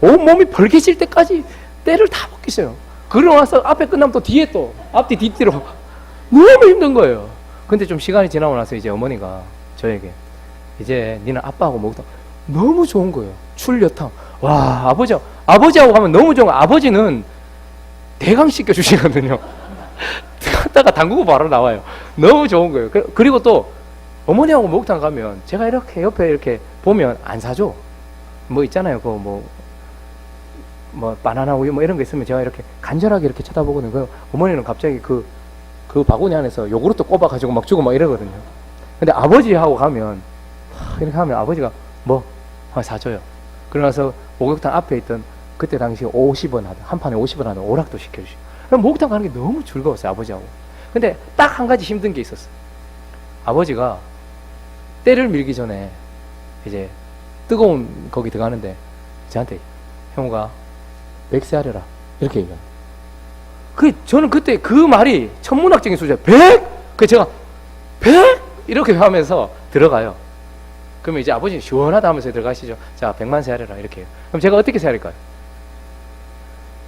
온몸이 벌개질 때까지 때를 다 벗기세요. 그러고 나서 앞에 끝나면 또 뒤에 또 앞뒤 뒤뒤로 너무 힘든 거예요. 근데 좀 시간이 지나고 나서 이제 어머니가 저에게 이제 니는 아빠하고 목욕탕 너무 좋은 거예요. 출여탕. 와, 아버지하고 가면 너무 좋은 거예요. 아버지는 대강 씻겨주시거든요. 갔다가 담그고 바로 나와요. 너무 좋은 거예요. 그리고 또 어머니하고 목욕탕 가면 제가 이렇게 옆에 이렇게 보면 안 사줘. 뭐 있잖아요. 그 뭐 바나나 우유 뭐 이런 거 있으면 제가 이렇게 간절하게 이렇게 쳐다보거든요. 그 어머니는 갑자기 그 바구니 안에서 요구르트 꼽아가지고 막 주고 막 이러거든요. 근데 아버지하고 가면 이렇게 하면 아버지가 뭐 사줘요. 그러나서 목욕탕 앞에 있던 그때 당시 50원 하던 한 판에 50원 하던 오락도 시켜주시고. 그럼 목욕탕 가는 게 너무 즐거웠어요. 아버지하고. 근데 딱 한 가지 힘든 게 있었어요. 아버지가 때를 밀기 전에 이제 뜨거운 거기 들어가는데 저한테 형우가 100세 하려라 이렇게 얘기해요. 저는 그때 그 말이 천문학적인 수준 100? 제가 100? 이렇게 하면서 들어가요. 그러면 이제 아버지는 시원하다 하면서 들어가시죠. 자, 100만 세 하려라 이렇게 해요. 그럼 제가 어떻게 세야 할까요?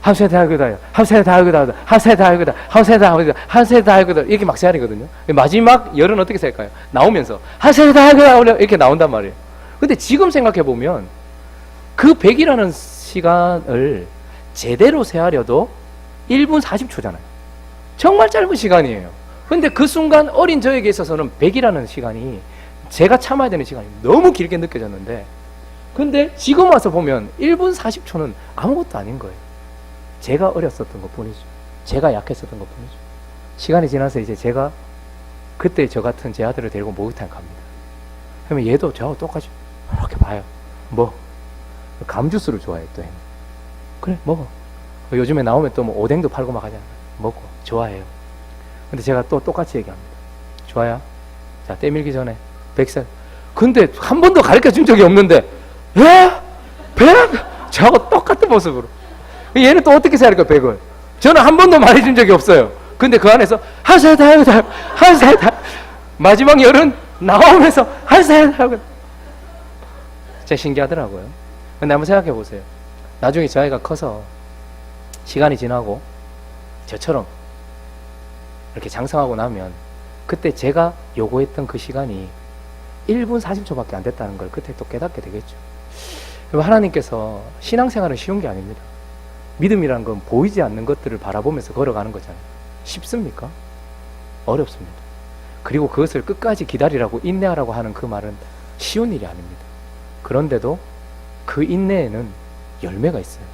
한세 다 하거든, 한세 다 하거든, 한세 다 하거든, 한세 다 하거든, 한세 다 하거든 이렇게 막 세야 되거든요. 마지막 열은 어떻게 셀까요? 나오면서 한세 다 하거든 이렇게 나온단 말이에요. 근데 지금 생각해 보면 그 100이라는 시간을 제대로 세하려도 1분 40초잖아요. 정말 짧은 시간이에요. 근데 그 순간 어린 저에게 있어서는 100이라는 시간이 제가 참아야 되는 시간이 너무 길게 느껴졌는데, 근데 지금 와서 보면 1분 40초는 아무것도 아닌 거예요. 제가 어렸었던 것 뿐이죠. 제가 약했었던 것 뿐이죠. 시간이 지나서 이제 제가 그때 저 같은 제 아들을 데리고 목욕탕 갑니다. 그러면 얘도 저하고 똑같이 이렇게 봐요. 뭐 감주스를 좋아해 또. 그래 먹어. 요즘에 나오면 또 뭐 오뎅도 팔고 막 하잖아요. 먹고 좋아해요. 근데 제가 또 똑같이 얘기합니다. 좋아요. 자, 때밀기 전에 100살. 근데 한 번도 가르쳐 준 적이 없는데, 예? 100? 저하고 똑같은 모습으로. 얘는 또 어떻게 살까, 100을? 저는 한 번도 말해준 적이 없어요. 근데 그 안에서 한 살 다 하고, 한 살 다. 마지막 열은 나오면서 한 살 다 하고. 진짜 신기하더라고요. 근데 한번 생각해 보세요. 나중에 저 아이가 커서 시간이 지나고 저처럼 이렇게 장성하고 나면 그때 제가 요구했던 그 시간이 1분 40초밖에 안 됐다는 걸 그때 또 깨닫게 되겠죠. 하나님께서 신앙생활은 쉬운 게 아닙니다. 믿음이란 건 보이지 않는 것들을 바라보면서 걸어가는 거잖아요. 쉽습니까? 어렵습니다. 그리고 그것을 끝까지 기다리라고 인내하라고 하는 그 말은 쉬운 일이 아닙니다. 그런데도 그 인내에는 열매가 있어요.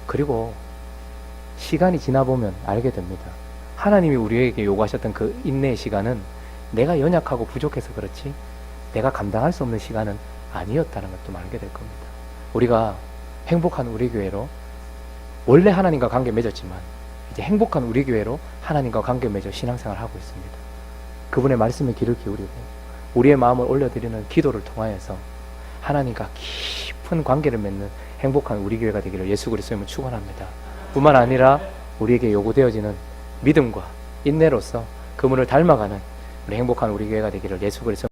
그리고 시간이 지나보면 알게 됩니다. 하나님이 우리에게 요구하셨던 그 인내의 시간은 내가 연약하고 부족해서 그렇지 내가 감당할 수 없는 시간은 아니었다는 것도 알게 될 겁니다. 우리가 행복한 우리 교회로 원래 하나님과 관계 맺었지만 이제 행복한 우리 교회로 하나님과 관계 맺어 신앙생활을 하고 있습니다. 그분의 말씀에 귀를 기울이고 우리의 마음을 올려드리는 기도를 통하여서 하나님과 깊은 관계를 맺는 행복한 우리 교회가 되기를 예수 그리스도님을 축원합니다. 뿐만 아니라 우리에게 요구되어지는 믿음과 인내로서 그분을 닮아가는 우리 행복한 우리 교회가 되기를 예수 그리스도